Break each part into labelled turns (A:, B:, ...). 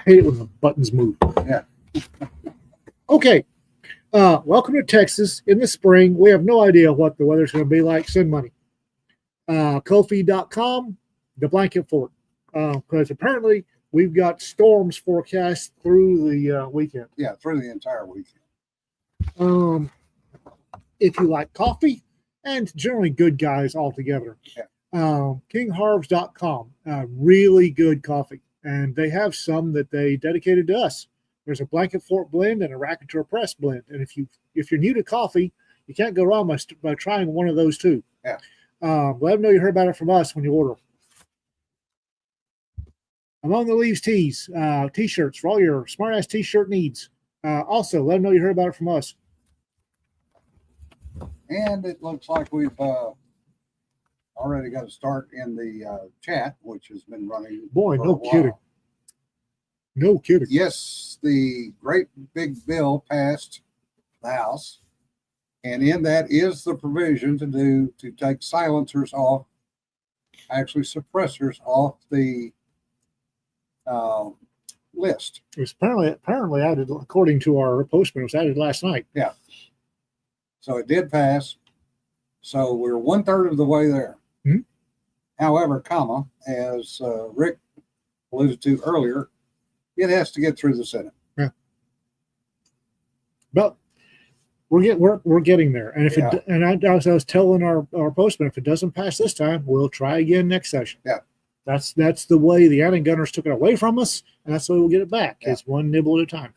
A: hate it when the buttons move.
B: Yeah.
A: Okay. Welcome to Texas in the spring. We have no idea what the weather's going to be like. Send money. Kofi.com, the blanket fort. Because apparently we've got storms forecast through the weekend.
B: Yeah, through the entire weekend.
A: If you like coffee and generally good guys altogether, kingharves.com, really good coffee. And they have some that they dedicated to us. There's a Blanket Fort blend and a Raconteur Press blend. And if you're new to coffee, you can't go wrong by trying one of those two.
B: Yeah.
A: Let them know you heard about it from us when you order. Among the Leaves tees, t-shirts for all your smart-ass t-shirt needs. Also, let them know you heard about it from us.
B: And it looks like we've already got a start in the chat, which has been running.
A: Boy, no kidding. No kidding.
B: Yes, the great big bill passed the House, and in that is the provision to take silencers off, actually suppressors off the list.
A: It was apparently added, according to our postman, it was added last night.
B: Yeah. So it did pass. So we're 1/3 of the way there.
A: Mm-hmm.
B: However, as Rick alluded to earlier, it has to get through the Senate.
A: Yeah. But we're getting there. And if I was telling our postman, if it doesn't pass this time, we'll try again next session.
B: Yeah.
A: That's the way the anti-gunners took it away from us, and that's the way we'll get it back.
B: Yeah.
A: It's one nibble at a time.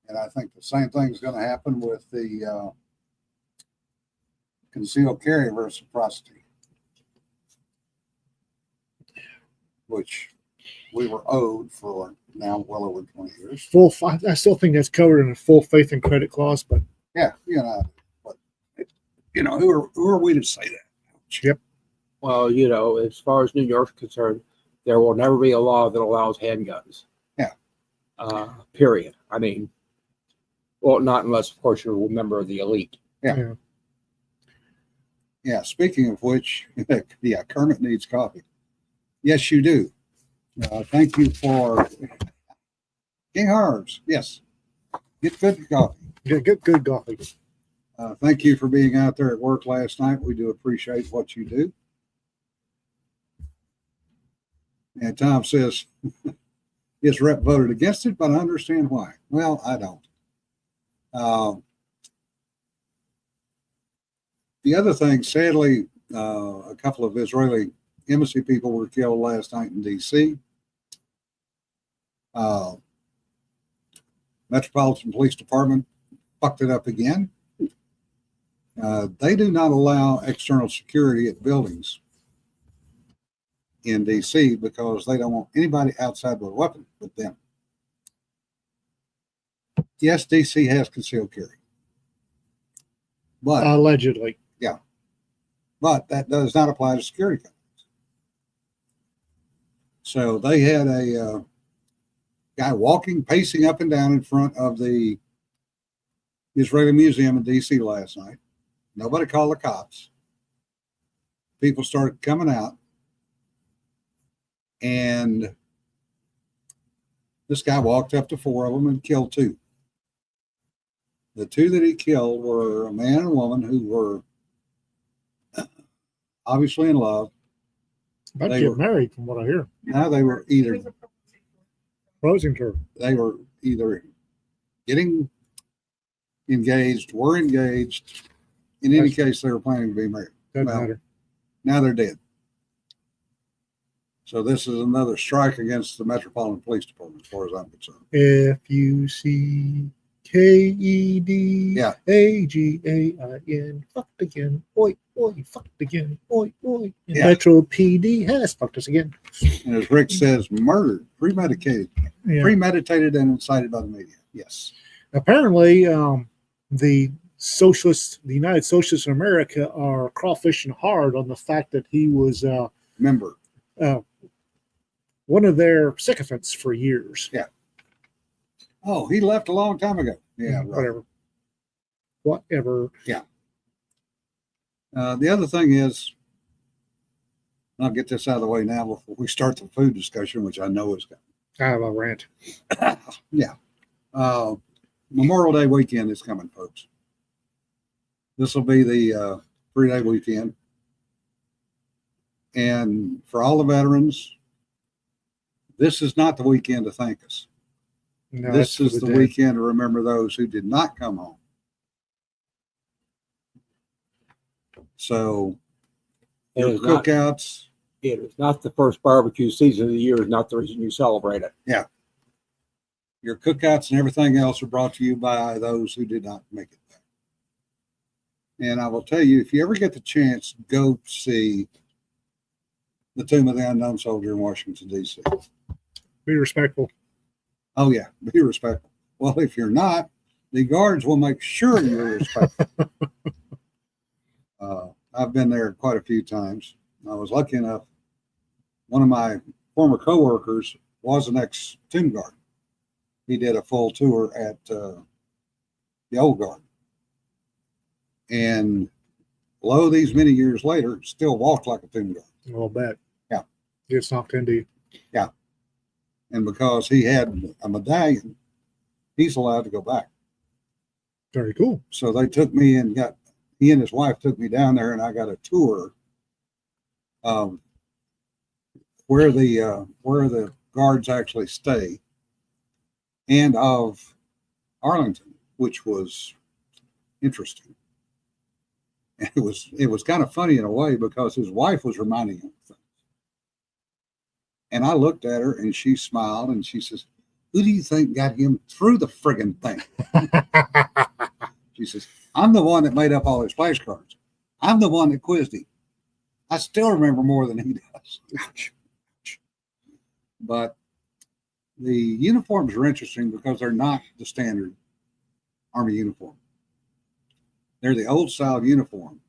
B: And I think the same thing is going to happen with the concealed carry reciprocity, which we were owed for now well over 20 years.
A: I still think that's covered in a full faith and credit clause, but
B: yeah, but who are we to say that?
A: Yep.
C: Well, as far as New York's concerned, there will never be a law that allows handguns.
B: Yeah.
C: Period. I mean, well, not unless, of course, you're a member of the elite.
B: Yeah. Yeah. Speaking of which, Kermit needs coffee. Yes, you do. Thank you for King Harves. Yes. Get good coffee.
A: Get good coffee.
B: Thank you for being out there at work last night. We do appreciate what you do. And Tom says his rep voted against it, but I understand why. Well, I don't. The other thing, sadly, a couple of Israeli embassy people were killed last night in D.C. Metropolitan Police Department fucked it up again. They do not allow external security at buildings in D.C. because they don't want anybody outside with a weapon but them. Yes, D.C. has concealed carry. But
A: allegedly.
B: Yeah. But that does not apply to security companies. So they had a guy pacing up and down in front of the Israeli Museum in D.C. last night. Nobody called the cops. People started coming out. And this guy walked up to 4 of them and killed 2. The 2 that he killed were a man and a woman who were obviously in love.
A: About to get married, from what I hear.
B: Now they were either
A: Closing term.
B: They were either getting engaged, were engaged. In any case, they were planning to be married.
A: Doesn't matter.
B: Now they're dead. So this is another strike against the Metropolitan Police Department, as far as I'm concerned.
A: FUCKEDAGAIN. Fucked again. Oi, oi, fucked again. Oi, oi.
B: Yeah.
A: Metro PD has fucked us again.
B: And as Rick says, murdered, premeditated and incited by the media. Yes.
A: Apparently, the United Socialists in America are crawfishing hard on the fact that he was
B: member.
A: One of their sycophants for years.
B: Yeah. Oh, he left a long time ago. Yeah, right.
A: Whatever.
B: Yeah. The other thing is, I'll get this out of the way now before we start the food discussion, which I know is coming.
A: I have a rant.
B: Memorial Day weekend is coming, folks. This will be the 3-day weekend. And for all the veterans, this is not the weekend to thank us.
A: No,
B: This
A: that's
B: is
A: for
B: the
A: dead.
B: weekend to remember those who did not come home. So
C: It
B: your
C: is not,
B: cookouts,
C: it is not the first barbecue season of the year. Is not the reason you celebrate it.
B: your cookouts and everything else are brought to you by those who did not make it back. And I will tell you, if you ever get the chance, go see the Tomb of the Unknown Soldier in Washington, D.C.
A: Be respectful.
B: Oh, yeah, be respectful. Well, if you're not, the guards will make sure you're respectful. I've been there quite a few times. I was lucky enough, one of my former coworkers was an ex-tomb guard. He did a full tour at the old guard. And lo, these many years later, still walked like a tomb guard.
A: I'll bet.
B: Yeah.
A: Gets knocked into you.
B: And because he had a medallion, he's allowed to go back.
A: Very cool.
B: So they took me and he and his wife took me down there, and I got a tour of where the guards actually stay, and of Arlington, which was interesting. And it was kind of funny in a way because his wife was reminding him of things. And I looked at her and she smiled and she says, "Who do you think got him through the friggin' thing?" She says, "I'm the one that made up all his flashcards. I'm the one that quizzed him. I still remember more than he does." But the uniforms are interesting because they're not the standard Army uniform. They're the old style uniform.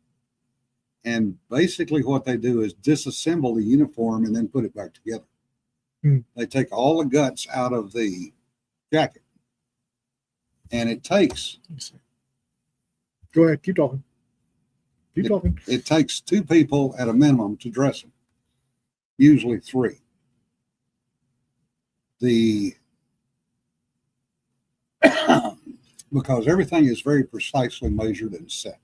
B: And basically what they do is disassemble the uniform and then put it back together. They take all the guts out of the jacket. And it takes
A: Go ahead. Keep talking. Keep talking.
B: It takes 2 people at a minimum to dress them, usually 3. Because everything is very precisely measured and set.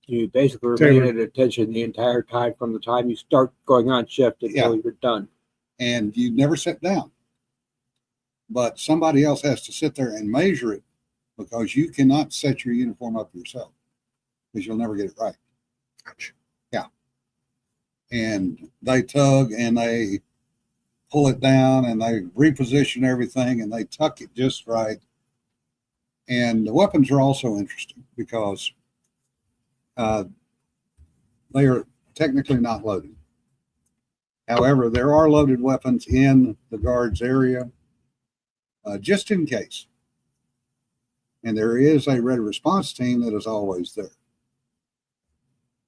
C: You basically remain at attention the entire time from the time you start going on shift until you're done.
B: And you never sit down. But somebody else has to sit there and measure it because you cannot set your uniform up yourself because you'll never get it right. Yeah. And they tug and they pull it down and they reposition everything and they tuck it just right. And the weapons are also interesting because they are technically not loaded. However, there are loaded weapons in the guards area just in case. And there is a ready response team that is always there.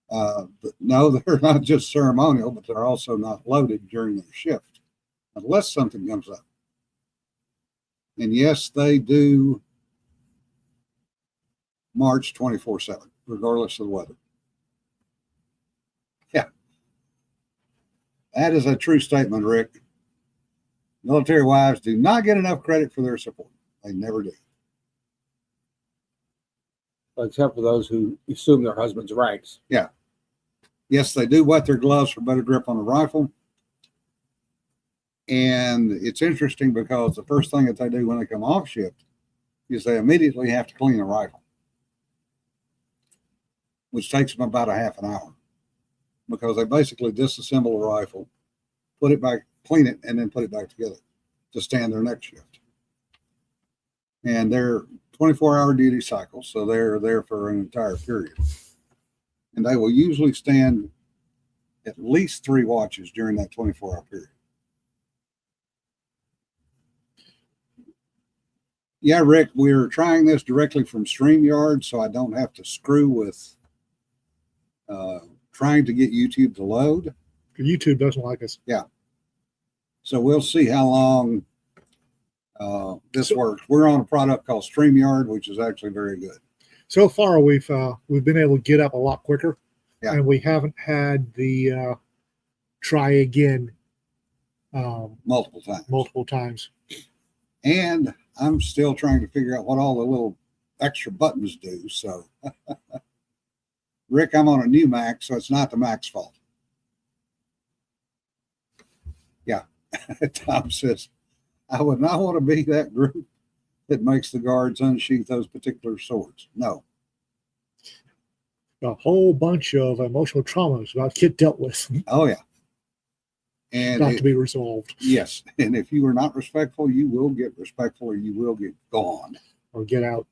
B: But no, they're not just ceremonial, but they're also not loaded during their shift unless something comes up. And yes, they do march 24/7, regardless of the weather. Yeah. That is a true statement, Rick. Military wives do not get enough credit for their support. They never do.
C: Except for those who assume their husband's ranks.
B: Yes, they do wet their gloves for better grip on the rifle. And it's interesting because the first thing that they do when they come off shift is they immediately have to clean a rifle, which takes them about a half an hour because they basically disassemble a rifle, put it back, clean it, and then put it back together to stand their next shift. And they're 24-hour duty cycles, so they're there for an entire period. And they will usually stand at least 3 watches during that 24-hour period. Yeah, Rick, we're trying this directly from StreamYard, so I don't have to screw with trying to get YouTube to load.
A: YouTube doesn't like us.
B: So we'll see how long this works. We're on a product called StreamYard, which is actually very good.
A: So far, we've been able to get up a lot quicker,
B: Yeah.
A: and we haven't had the try again
B: multiple times.
A: multiple times.
B: And I'm still trying to figure out what all the little extra buttons do. So, Rick, I'm on a new Mac, so it's not the Mac's fault. Yeah. Tom says, I would not want to be that group that makes the guards unsheath those particular swords. No.
A: A whole bunch of emotional traumas about get dealt with,
B: Oh, yeah. And
A: got to be resolved,
B: yes. And if you are not respectful, you will get respectful or you will get gone.
A: or get out.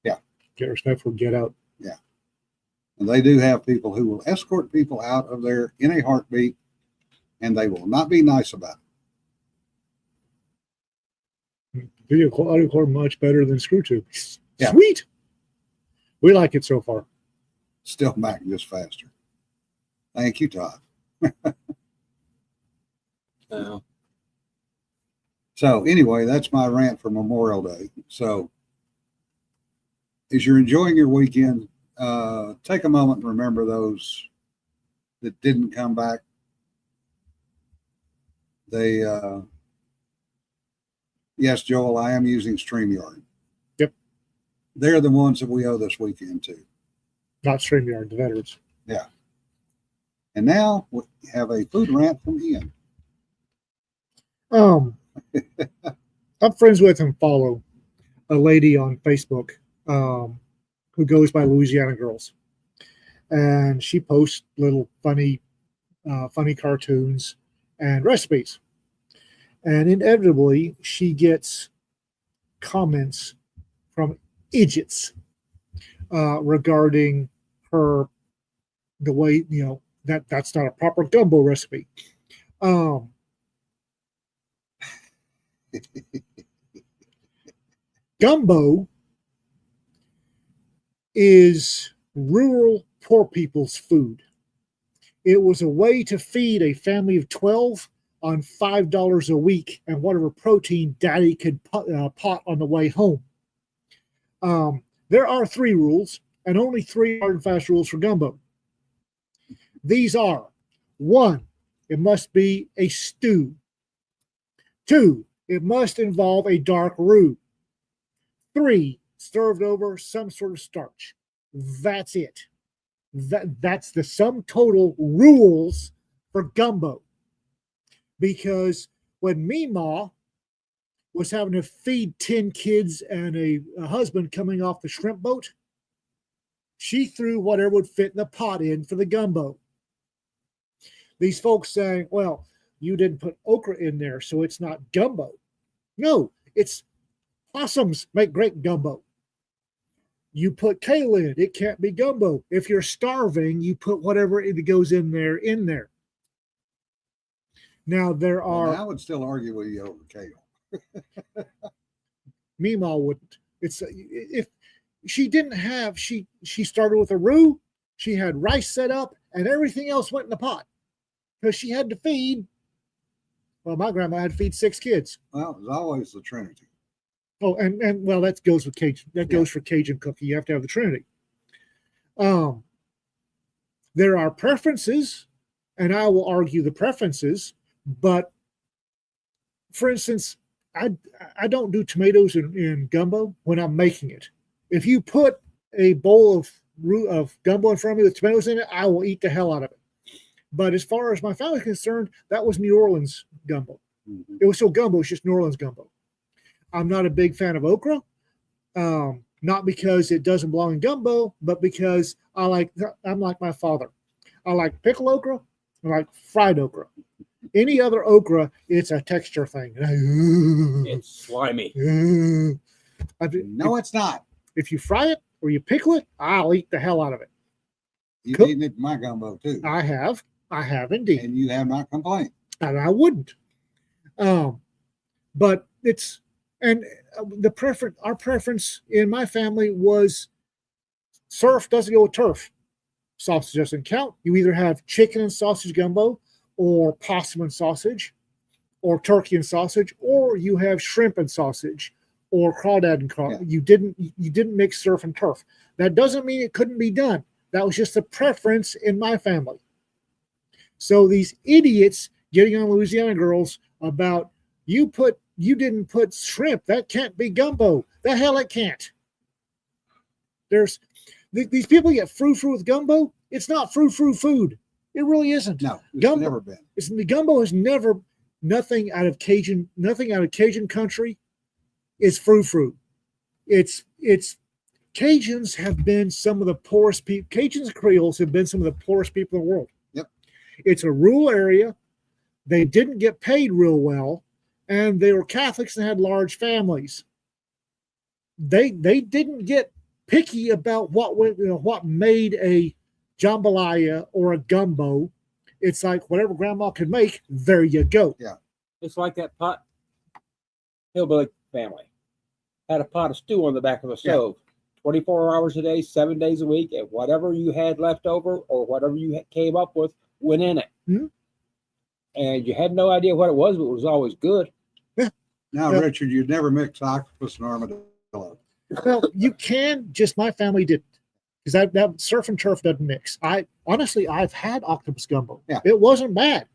B: Yeah.
A: Get respectful, get out.
B: And they do have people who will escort people out of there in a heartbeat, and they will not be nice about it.
A: Video audio core much better than screw tube.
B: Yeah.
A: Sweet. We like it so far.
B: Still Mac just faster. Thank you, Todd. So anyway, that's my rant for Memorial Day. So as you're enjoying your weekend, take a moment and remember those that didn't come back. They, yes, Joel, I am using StreamYard.
A: Yep.
B: They're the ones that we owe this weekend to.
A: Not StreamYard, the veterans.
B: And now we have a food rant from Ian.
A: I'm friends with and follow a lady on Facebook who goes by Louisiana Girls, and she posts little funny cartoons and recipes, and inevitably she gets comments from idiots regarding the way that's not a proper gumbo recipe. Gumbo is rural poor people's food. It was a way to feed a family of 12 on $5 a week and whatever protein daddy could pot on the way home. There are 3 rules, and only 3 hard and fast rules for gumbo. These are: 1, it must be a stew. 2, it must involve a dark roux. 3, served over some sort of starch. That's it. That's the sum total rules for gumbo. Because when Meemaw was having to feed 10 kids and a husband coming off the shrimp boat, she threw whatever would fit in the pot in for the gumbo. These folks saying, well, you didn't put okra in there, so it's not gumbo. No, it's possums make great gumbo. You put kale in, it can't be gumbo. If you're starving, you put whatever it goes in there. Now there are.
B: Well, I would still argue with you over kale.
A: Meemaw wouldn't. It's if she didn't have she started with a roux, she had rice set up, and everything else went in the pot because she had to feed. Well, my grandma had to feed 6 kids.
B: Well, it was always the Trinity.
A: Oh, and well, that goes with Cajun. That goes for Cajun cookie. You have to have the Trinity. There are preferences, and I will argue the preferences. But for instance, I don't do tomatoes in gumbo when I'm making it. If you put a bowl of gumbo in front of me with tomatoes in it, I will eat the hell out of it. But as far as my family is concerned, that was New Orleans gumbo.
B: Mm-hmm.
A: It was still gumbo, it's just New Orleans gumbo. I'm not a big fan of okra, not because it doesn't belong in gumbo, but because I'm like my father. I like pickled okra, I like fried okra. Any other okra, it's a texture thing.
C: It's slimy.
B: No, it's not.
A: If you fry it or you pickle it, I'll eat the hell out of it.
B: You've
A: Cook-
B: eaten it in my gumbo too.
A: I have indeed.
B: And you have not complained.
A: And I wouldn't. But it's, and our preference in my family was surf doesn't go with turf. Sausage doesn't count. You either have chicken and sausage gumbo, or possum and sausage, or turkey and sausage, or you have shrimp and sausage, or crawdad and crawdad. Yeah. You didn't mix surf and turf. That doesn't mean it couldn't be done. That was just a preference in my family. So these idiots getting on Louisiana Girls about you didn't put shrimp. That can't be gumbo. The hell it can't. There's these people get frou-frou with gumbo. It's not frou-frou food. It really isn't.
B: No, it's
A: Gumbo-
B: never been.
A: The gumbo has never nothing out of Cajun country is frou-frou. It's Cajuns have been some of the poorest people. Cajuns and Creoles have been some of the poorest people in the world.
B: Yep.
A: It's a rural area. They didn't get paid real well, and they were Catholics and had large families. They didn't get picky about what made a jambalaya or a gumbo. It's like whatever grandma could make, there you go.
C: It's like that pot hillbilly family had a pot of stew on the back of the stove, 24 hours a day, 7 days a week, and whatever you had left over or whatever you came up with went in it.
A: Mm-hmm.
C: And you had no idea what it was, but it was always good.
B: Now,
A: Yeah.
B: Richard, you'd never mix octopus and armadillo.
A: Well, you can, just my family didn't. Because that surf and turf doesn't mix. I've had octopus gumbo.
B: Yeah.
A: It wasn't bad.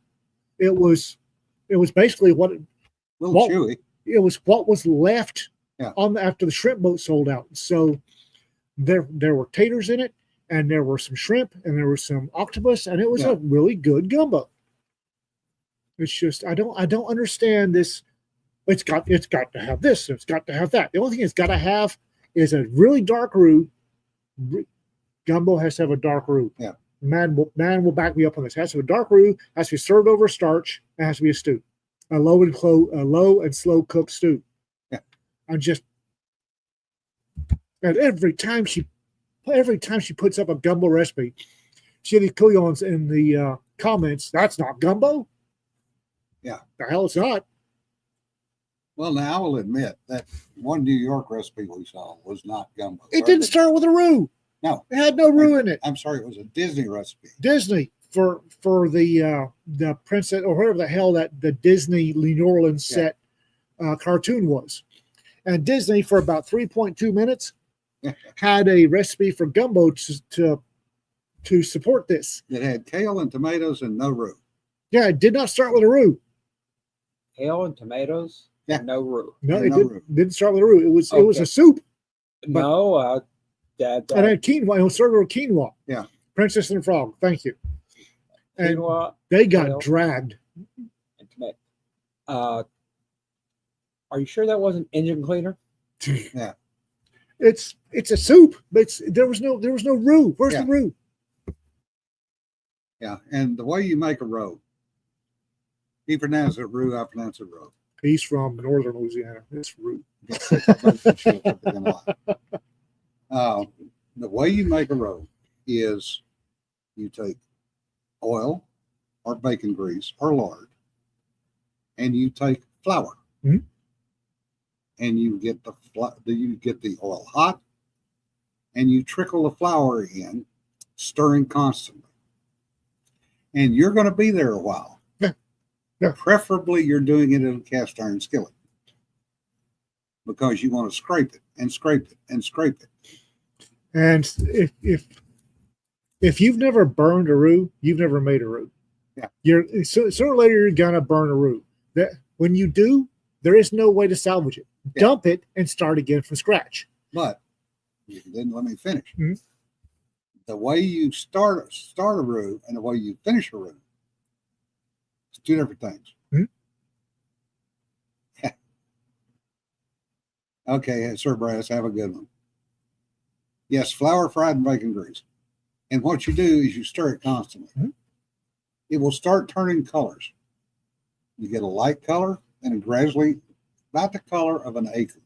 A: It was basically
B: A little
A: Well-
B: chewy.
A: it was what was left
B: Yeah.
A: after the shrimp boat sold out. So there were taters in it, and there were some shrimp, and there was some octopus, and it was
B: Yeah.
A: a really good gumbo. It's just I don't understand this. It's got to have this. It's got to have that. The only thing it's got to have is a really dark roux. Gumbo has to have a dark roux.
B: Yeah.
A: Man will back me up on this. It has to have a dark roux. Has to be served over starch. It has to be a stew, a low and slow cooked stew.
B: Yeah.
A: I'm just, and every time she puts up a gumbo recipe, Chili Couillons in the comments, that's not gumbo.
B: Yeah.
A: The hell it's not.
B: Well, now I will admit that one New York recipe we saw was not gumbo.
A: It didn't start with a roux.
B: No.
A: It had no roux in it.
B: I'm sorry, it was a Disney recipe.
A: Disney for the princess or whatever the hell that the Disney New Orleans set cartoon was, and Disney for about 3.2 minutes had a recipe for gumbo to support this.
B: It had kale and tomatoes and no roux.
A: Yeah, it did not start with a roux.
C: Kale and tomatoes,
B: Yeah.
C: and no roux.
A: No,
B: And
A: it
B: no roux.
A: didn't start with a roux. It was
C: Okay.
A: a soup.
C: No, that
A: And then quinoa. It was served with quinoa.
B: Yeah.
A: Princess and the Frog. Thank you. And
C: quinoa
A: they got
C: kale.
A: dragged.
C: and tomato. Are you sure that wasn't engine cleaner?
B: Yeah.
A: It's a soup, but there was no roux. Where's
B: Yeah.
A: the roux?
B: Yeah. And the way you make a roux, he pronounced it roux, I pronounce it roux.
A: He's from northern Louisiana. It's roux.
B: The way you make a roux is you take oil or bacon grease or lard, and you take flour,
A: Mhm.
B: and you get the oil hot, and you trickle the flour in, stirring constantly. And you're going to be there a while.
A: Yeah. Yeah.
B: Preferably, you're doing it in a cast iron skillet because you want to scrape it and scrape it and scrape it.
A: And if you've never burned a roux, you've never made a roux.
B: Yeah.
A: Sooner or later you're gonna burn a roux. That when you do, there is no way to salvage it.
B: Yeah.
A: Dump it and start again from scratch.
B: But you didn't let me finish.
A: Mhm.
B: The way you start a roux and the way you finish a roux, it's two different things.
A: Mhm.
B: Okay, Sir Brass, have a good one. Yes, flour, fried, and bacon grease. And what you do is you stir it constantly.
A: Mhm.
B: It will start turning colors. You get a light color and it gradually, about the color of an acorn,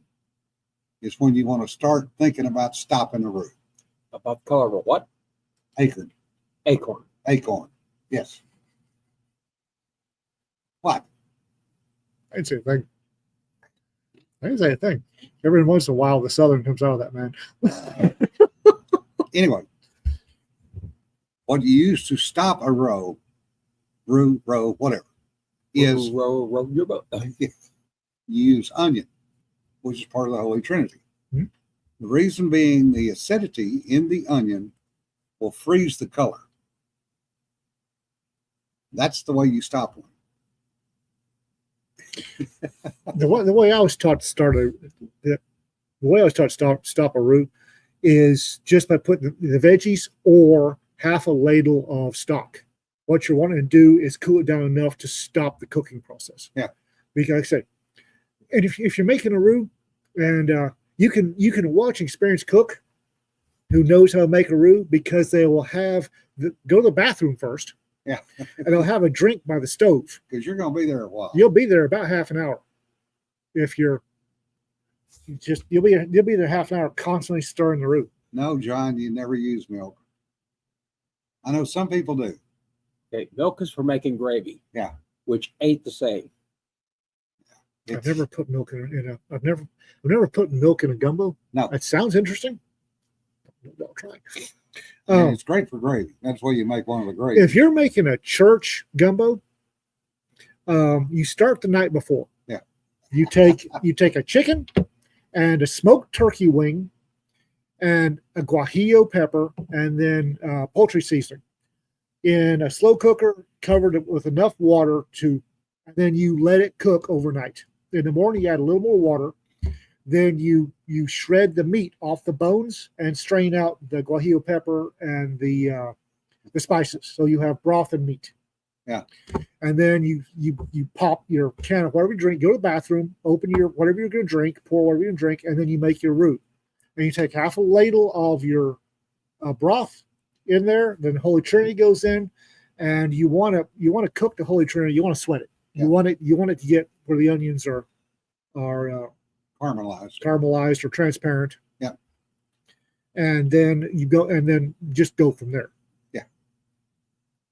B: is when you want to start thinking about stopping the roux.
C: About the color of a what?
B: Acorn.
C: Acorn.
B: Acorn. Yes. What?
A: I didn't say a thing. I didn't say a thing. Every once in a while the southern comes out of that man.
B: Anyway, what you use to stop a roux, whatever, is
C: row your boat.
B: you use onion, which is part of the Holy Trinity.
A: Mhm.
B: The reason being the acidity in the onion will freeze the color. That's the way you stop one.
A: The way I was taught to stop a roux is just by putting the veggies or half a ladle of stock. What you're wanting to do is cool it down enough to stop the cooking process.
B: Yeah.
A: Because like I said, and if you're making a roux, and you can watch an experienced cook who knows how to make a roux, because they will go to the bathroom first.
B: Yeah.
A: And they'll have a drink by the stove.
B: Because you're going to be there a while.
A: You'll be there about half an hour. If you'll be there half an hour constantly stirring the roux.
B: No, John, you never use milk. I know some people do.
C: Okay, milk is for making gravy.
B: Yeah.
C: Which ain't the same.
A: I've never put milk I've never put milk in a gumbo.
B: No.
A: That sounds interesting. I'll try.
B: And it's great for gravy. That's why you make one of the gravies.
A: If you're making a church gumbo, you start the night before.
B: Yeah.
A: You take a chicken and a smoked turkey wing and a guajillo pepper and then poultry seasoning in a slow cooker, covered it with enough water and then you let it cook overnight. In the morning, you add a little more water. Then you shred the meat off the bones and strain out the guajillo pepper and the spices. So you have broth and meat.
B: Yeah.
A: And then you pop your can of whatever you drink, go to the bathroom, open your whatever you're going to drink, pour whatever you're going to drink, and then you make your roux. And you take half a ladle of your broth in there. Then Holy Trinity goes in, and you want to cook the Holy Trinity. You want to sweat it.
B: Yeah.
A: You want it to get where the onions are caramelized or transparent.
B: Yeah.
A: And then just go from there.
B: Yeah.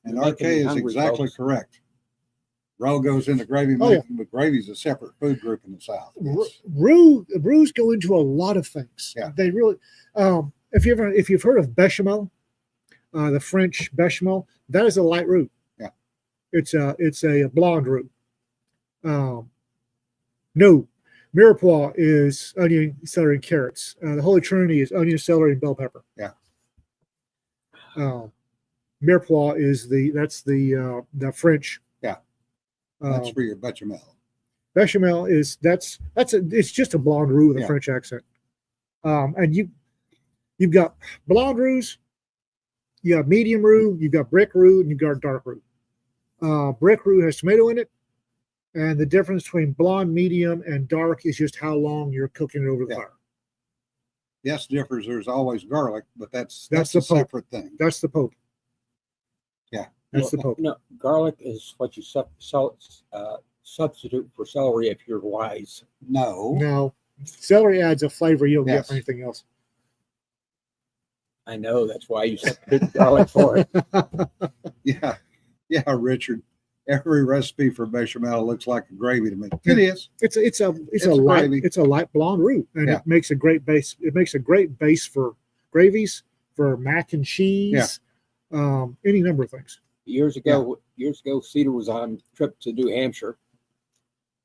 B: And
C: You're
B: RK
C: making me
B: is
C: hungry,
B: exactly
C: folks.
B: correct. Roe goes into gravy
A: Oh, yeah.
B: making, but gravy is a separate food group in the South. Yes.
A: Roux go into a lot of things.
B: Yeah.
A: They really. If you've heard of bechamel, the French bechamel, that is a light roux.
B: Yeah.
A: It's a blonde roux. No, mirepoix is onion, celery, and carrots. The Holy Trinity is onion, celery, and bell pepper.
B: Yeah.
A: Mirepoix is the French.
B: Yeah. That's for your bechamel.
A: Bechamel is it's just a blonde roux with a
B: Yeah.
A: French accent. And you've got blonde roux, you have medium roux, you've got brick roux, and you've got dark roux. Brick roux has tomato in it, and the difference between blonde, medium, and dark is just how long you're cooking it over the
B: Yeah.
A: fire.
B: Yes, differs. There's always garlic, but that's
A: That's
B: a
A: the Pope.
B: separate thing.
A: That's the Pope.
B: Yeah.
A: That's the Pope.
C: No, garlic is what you substitute for celery if you're wise.
B: No.
A: Now, celery adds a flavor you don't get
B: Yes.
A: from anything else.
C: I know that's why you substitute garlic for it.
B: Yeah. Yeah, Richard. Every recipe for bechamel looks like a gravy to me. It is.
A: It's a
B: gravy.
A: light blonde roux, and
B: Yeah.
A: it makes a great base. It makes a great base for gravies, for mac and cheese, any number of things.
C: Years ago, Cedar was on a trip to New Hampshire,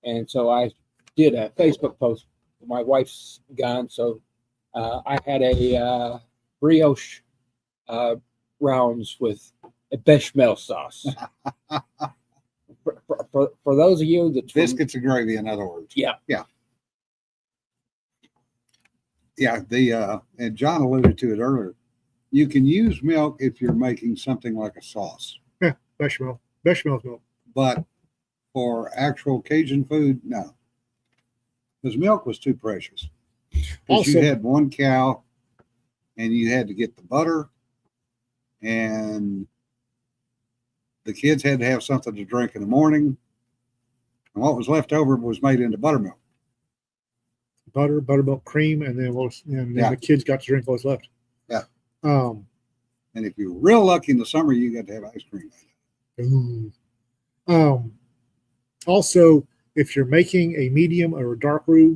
C: and so I did a Facebook post. My wife's gone, so I had a brioche rounds with a bechamel sauce. For those of you that
B: Biscuits and gravy, in other words.
C: Yeah.
B: Yeah. Yeah. And John alluded to it earlier. You can use milk if you're making something like a sauce,
A: Bechamel's milk.
B: but for actual Cajun food, no. Because milk was too precious. Because
A: Also-
B: you had one cow and you had to get the butter, and the kids had to have something to drink in the morning. And what was left over was made into buttermilk.
A: Butter, buttermilk, cream, and then
B: Yeah.
A: the kids got to drink what's left.
B: Yeah.
A: Um.
B: And if you're real lucky in the summer, you got to have ice cream.
A: Ooh. Also, if you're making a medium or a dark roux,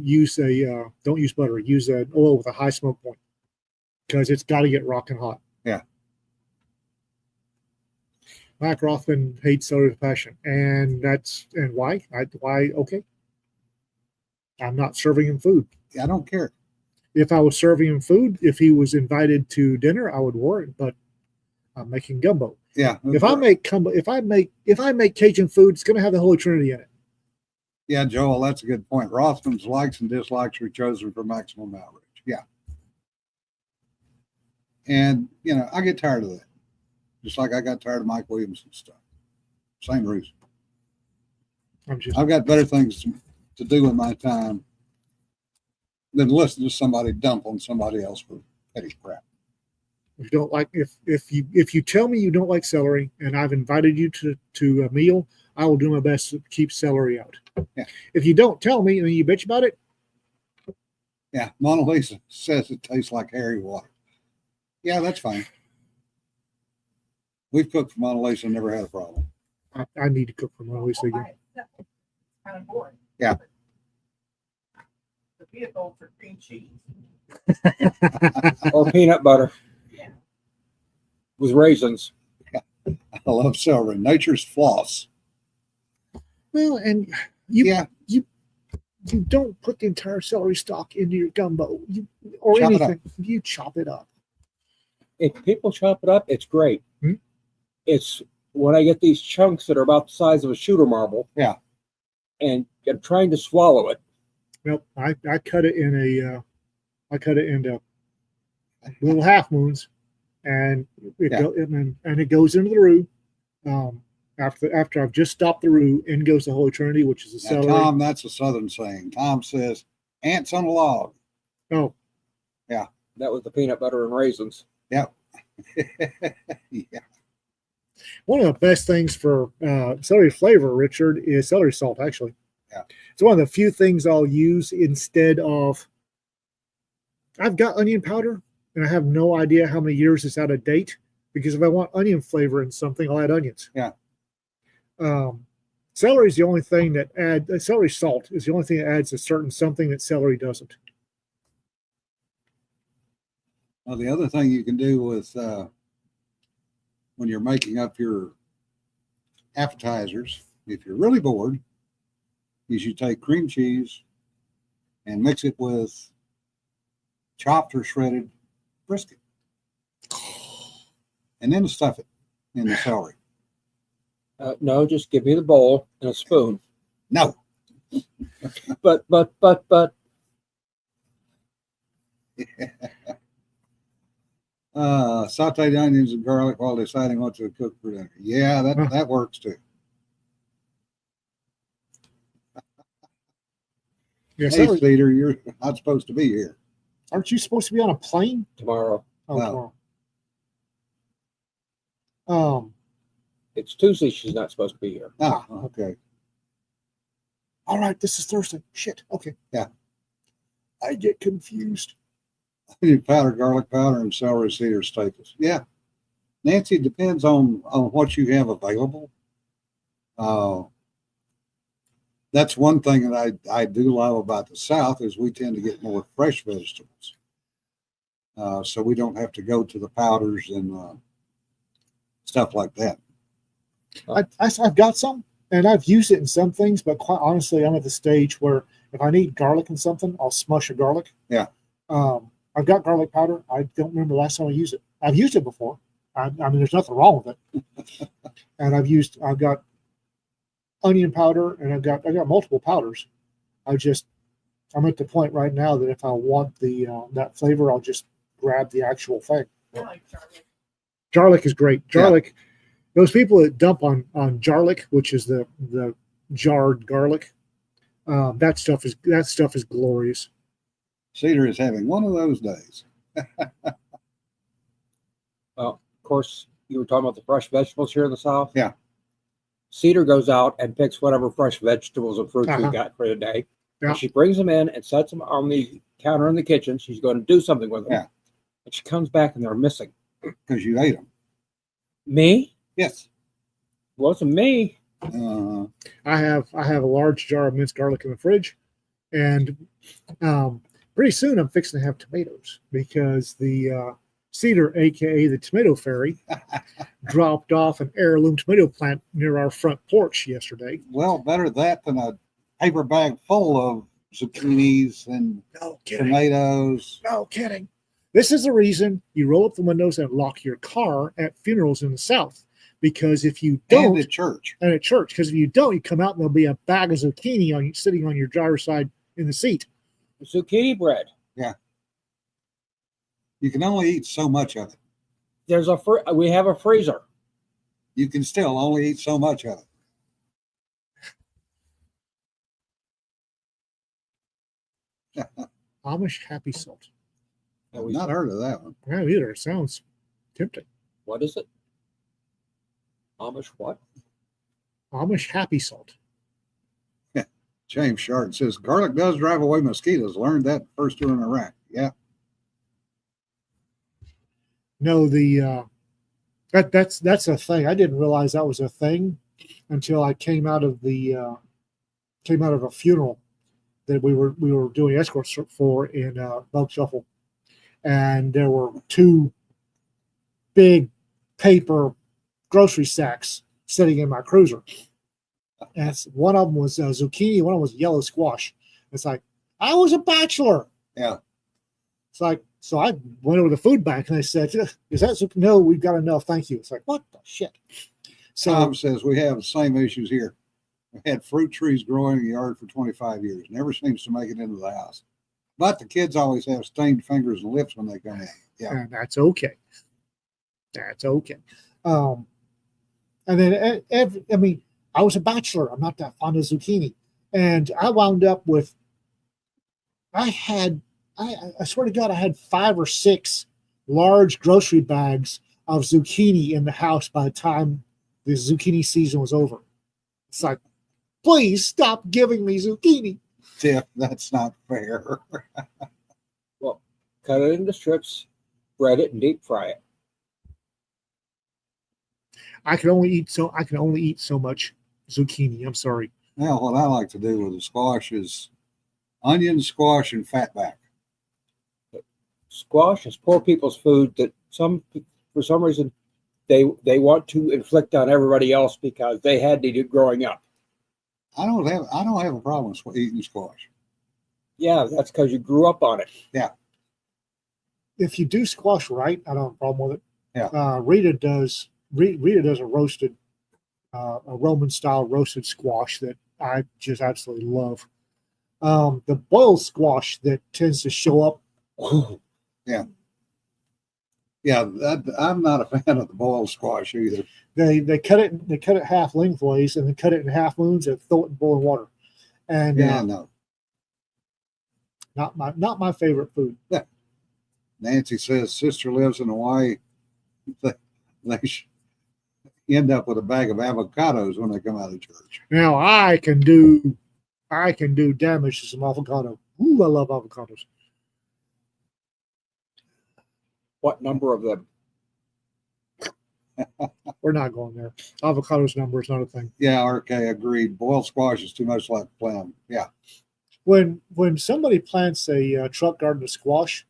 A: don't use butter. Use an oil with a high smoke point, because it's got to get rocking hot.
B: Yeah.
A: Mac Rothman hates celery with passion, and why? Why? Okay. I'm not serving him food.
B: I don't care.
A: If I was serving him food, if he was invited to dinner, I would worry. But I'm making gumbo.
B: Yeah.
A: If I make Cajun food, it's going to have the Holy Trinity in it.
B: Yeah, Joel, that's a good point. Rothman's likes and dislikes are chosen for maximum outreach. Yeah. And, I get tired of that. Just like I got tired of Mike Williams stuff. Same reason. I've got better things to do with my time than listen to somebody dump on somebody else for petty crap.
A: If you don't like, if you tell me you don't like celery and I've invited you to a meal, I will do my best to keep celery out.
B: Yeah.
A: If you don't tell me and you bitch about it,
B: yeah, Mona Lisa says it tastes like hairy water. Yeah, that's fine. We've cooked for Mona Lisa and never had a problem.
A: I need to cook for Mona Lisa again.
D: Kind of boring.
B: Yeah.
D: The vehicle for cream cheese.
C: Or peanut butter
D: Yeah.
C: with raisins.
B: I love celery. Nature's floss.
A: Well, and you
B: Yeah.
A: you don't put the entire celery stalk into your gumbo, or
B: Chop it up.
A: anything. You chop it up.
C: If people chop it up, it's great.
A: Hmm?
C: It's when I get these chunks that are about the size of a shooter marble.
B: Yeah.
C: And I'm trying to swallow it.
A: Nope, I cut it into little half moons, and it goes into the roux. After I've just stopped the roux, in goes the Holy Trinity, which is the
B: Now,
A: celery.
B: Tom, that's a Southern saying. Tom says, ants on a log.
A: Oh,
C: That was the peanut butter and raisins.
B: Yep. Yeah.
A: one of the best things for celery flavor, Richard, is celery salt. Actually,
B: Yeah.
A: It's one of the few things I'll use instead of. I've got onion powder, and I have no idea how many years it's out of date. Because if I want onion flavor in something, I'll add onions.
B: Yeah.
A: Celery is the only thing that celery salt is the only thing that adds a certain something that celery doesn't.
B: Well, the other thing you can do with when you're making up your appetizers, if you're really bored, is you take cream cheese and mix it with chopped or shredded brisket, and then stuff it in the celery.
C: No, just give me the bowl and a spoon.
B: No,
C: But
B: sauteed onions and garlic while deciding what to cook for dinner. Yeah, that works too.
A: Yeah,
B: Hey,
A: celery.
B: Peter, you're not supposed to be here.
A: Aren't you supposed to be on a plane?
C: tomorrow.
A: Oh,
B: No.
A: tomorrow.
C: It's Tuesday. She's not supposed to be here.
B: Oh, okay.
A: All right, this is Thursday. Shit. Okay.
B: Yeah.
A: I get confused.
B: Powdered garlic powder and celery cedar staples. Yeah, Nancy, it depends on what you have available. That's one thing that I do love about the South is we tend to get more fresh vegetables, so we don't have to go to the powders and stuff like that.
A: I've got some, and I've used it in some things, but quite honestly, I'm at the stage where if I need garlic in something, I'll smush a garlic.
B: Yeah.
A: I've got garlic powder. I don't remember the last time I used it. I've used it before. I mean, there's nothing wrong with it. And I've got onion powder, and I've got multiple powders. I'm at the point right now that if I want that flavor, I'll just grab the actual thing.
D: I like garlic.
A: Garlic is great. Garlic. Those people that dump on garlic, which is the jarred garlic, that stuff is glorious.
B: Cedar is having one of those days.
C: Well, of course, you were talking about the fresh vegetables here in the South.
B: Yeah.
C: Cedar goes out and picks whatever fresh vegetables and fruits
A: Uh-huh.
C: we got for the day.
A: Yeah.
C: And she brings them in and sets them on the counter in the kitchen. She's going to do something with them.
B: Yeah.
C: And she comes back and they're missing.
B: Because you ate them.
C: Me?
B: Yes.
C: Wasn't me.
A: I have a large jar of minced garlic in the fridge, and pretty soon I'm fixing to have tomatoes because the Cedar, aka the tomato fairy, dropped off an heirloom tomato plant near our front porch yesterday.
B: Well, better that than a paper bag full of zucchinis and
A: No kidding.
B: tomatoes.
A: No kidding. This is the reason you roll up the windows and lock your car at funerals in the South, because if you
B: And
A: don't,
B: at church.
A: and at church, because if you don't, you come out and there'll be a bag of zucchini on you sitting on your driver's side in the seat.
C: Zucchini bread.
B: You can only eat so much of it.
C: We have a freezer.
B: You can still only eat so much of it.
A: Amish happy salt.
C: And
B: I've
C: we,
B: not heard of that one.
A: Yeah, either. It sounds tempting.
C: what is it? Amish what?
A: Amish happy salt.
B: James Shard says garlic does drive away mosquitoes. Learned that first year in Iraq. Yeah.
A: No, that's a thing. I didn't realize that was a thing until I came out of a funeral that we were doing escorts for in Bug Shuffle, and there were two big paper grocery sacks sitting in my cruiser. And one of them was zucchini, one of them was yellow squash. It's like, I was a bachelor.
B: Yeah.
A: It's like, so I went over to the food bank and I said, is that zucchini? No, we've got enough. Thank you. It's like, what the shit? So
B: Tom says we have the same issues here. We had fruit trees growing in the yard for 25 years. Never seems to make it into the house. But the kids always have stained fingers and lips when they come in. Yeah.
A: and that's okay. That's okay. And then I was a bachelor. I'm not that fond of zucchini. And I wound up with, I swear to God, I had 5 or 6 large grocery bags of zucchini in the house by the time the zucchini season was over. It's like, please stop giving me zucchini.
B: Tiff, that's not fair.
C: Well, cut it into strips, bread it, and deep fry it.
A: I can only eat so much zucchini. I'm sorry.
B: Now, what I like to do with the squash is onion, squash, and fatback.
C: Squash is poor people's food that for some reason, they want to inflict on everybody else because they had to eat it growing up.
B: I don't have a problem with eating squash.
C: Yeah, that's because you grew up on it.
A: If you do squash right, I don't have a problem with it.
B: Yeah.
A: Rita does a roasted, a Roman style roasted squash that I just absolutely love. The boiled squash that tends to show up.
B: Yeah, I'm not a fan of the boiled squash either.
A: They cut it half lengthways and then cut it in half moons and throw it in boiling water. And
B: Yeah, no.
A: not my favorite food.
B: Nancy says sister lives in Hawaii. They end up with a bag of avocados when they come out of church.
A: Now I can do damage to some avocado. Ooh, I love avocados.
C: What number of them?
A: We're not going there. Avocados number is not a thing.
B: Yeah, RK agreed. Boiled squash is too much like plum. Yeah.
A: When somebody plants a truck garden of squash,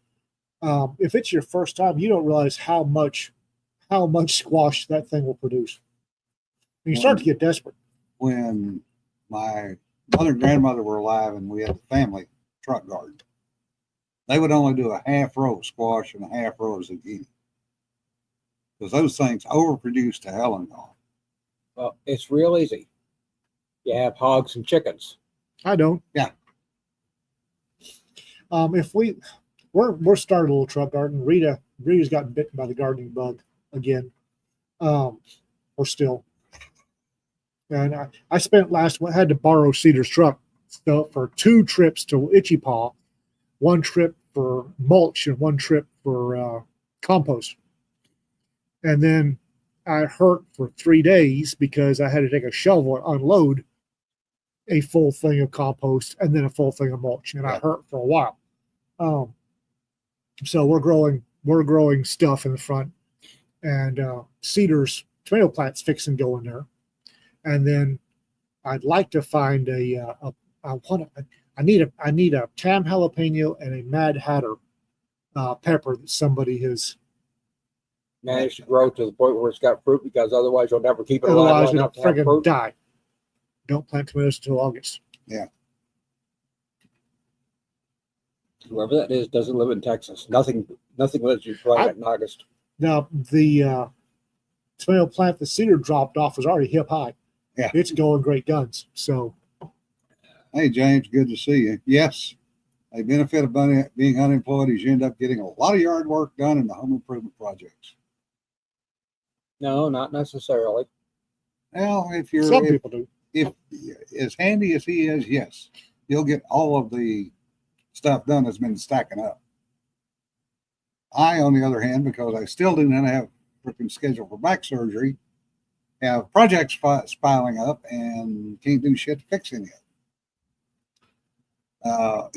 A: if it's your first time, you don't realize how much squash that thing will produce. And you start to get desperate.
B: When my mother and grandmother were alive and we had a family truck garden, they would only do a half row of squash and a half row of zucchini. Because those things overproduce to hell and gone.
C: Well, it's real easy. You have hogs and chickens.
A: I don't.
B: Yeah.
A: If we're starting a little truck garden. Rita's gotten bitten by the gardening bug again. Or still. And I spent had to borrow Cedar's truck for 2 trips to Itchy Paw, 1 trip for mulch and 1 trip for compost. And then I hurt for 3 days because I had to take a shovel and unload a full thing of compost and then a full thing of mulch, and I hurt for a while. So we're growing stuff in the front, and Cedar's tomato plant's fixing to go in there. And then I'd like to find I need a Tam jalapeno and a Mad Hatter pepper that somebody has.
C: Managed to grow to the point where it's got fruit, because otherwise you'll never keep it alive
A: Otherwise,
C: long
A: it'll
C: enough to have
A: friggin'
C: fruit.
A: die. Don't plant tomatoes until August.
C: Whoever that is doesn't live in Texas. Nothing lets you plant it in August.
A: Now the tomato plant the Cedar dropped off was already hip high.
B: Yeah.
A: It's going great guns. So
B: Hey, James, good to see you. Yes, a benefit of being unemployed is you end up getting a lot of yard work done in the home improvement projects.
C: No, not necessarily.
B: Well, if
A: people do.
B: if as handy as he is, yes, he'll get all of the stuff done that's been stacking up. I, on the other hand, because I still do not have freaking schedule for back surgery, have projects piling up and can't do shit to fix any of it.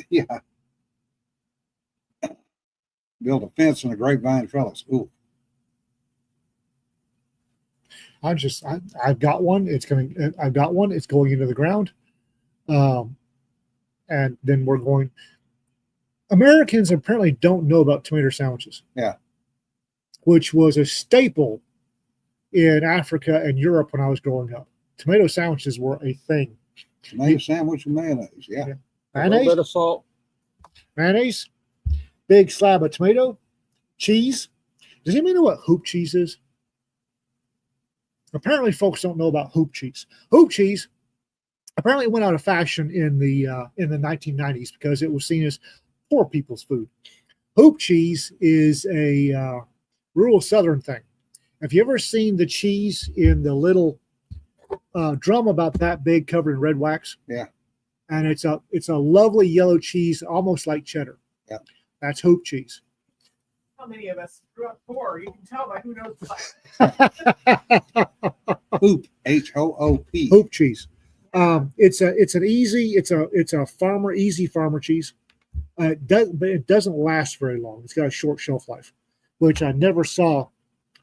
B: Yeah. Build a fence and a grapevine trellis. Ooh,
A: I've got one. I've got one. It's going into the ground. And then we're going. Americans apparently don't know about tomato sandwiches.
B: Yeah.
A: Which was a staple in Africa and Europe when I was growing up. Tomato sandwiches were a thing.
B: tomato sandwich and mayonnaise. Yeah.
A: Yeah.
C: A little
A: Mayonnaise,
C: bit of salt.
A: big slab of tomato, cheese. Does anybody know what hoop cheese is? Apparently, folks don't know about hoop cheese. Hoop cheese apparently went out of fashion in the 1990s because it was seen as poor people's food. Hoop cheese is a rural Southern thing. Have you ever seen the cheese in the little drum about that big covered in red wax?
B: Yeah.
A: And it's a lovely yellow cheese, almost like cheddar.
B: Yeah.
A: That's hoop cheese.
D: How many of us grew up poor? You can tell by who knows what.
B: Hoop, Hoop.
A: Hoop cheese. It's an easy farmer cheese. But it doesn't last very long. It's got a short shelf life, which I never saw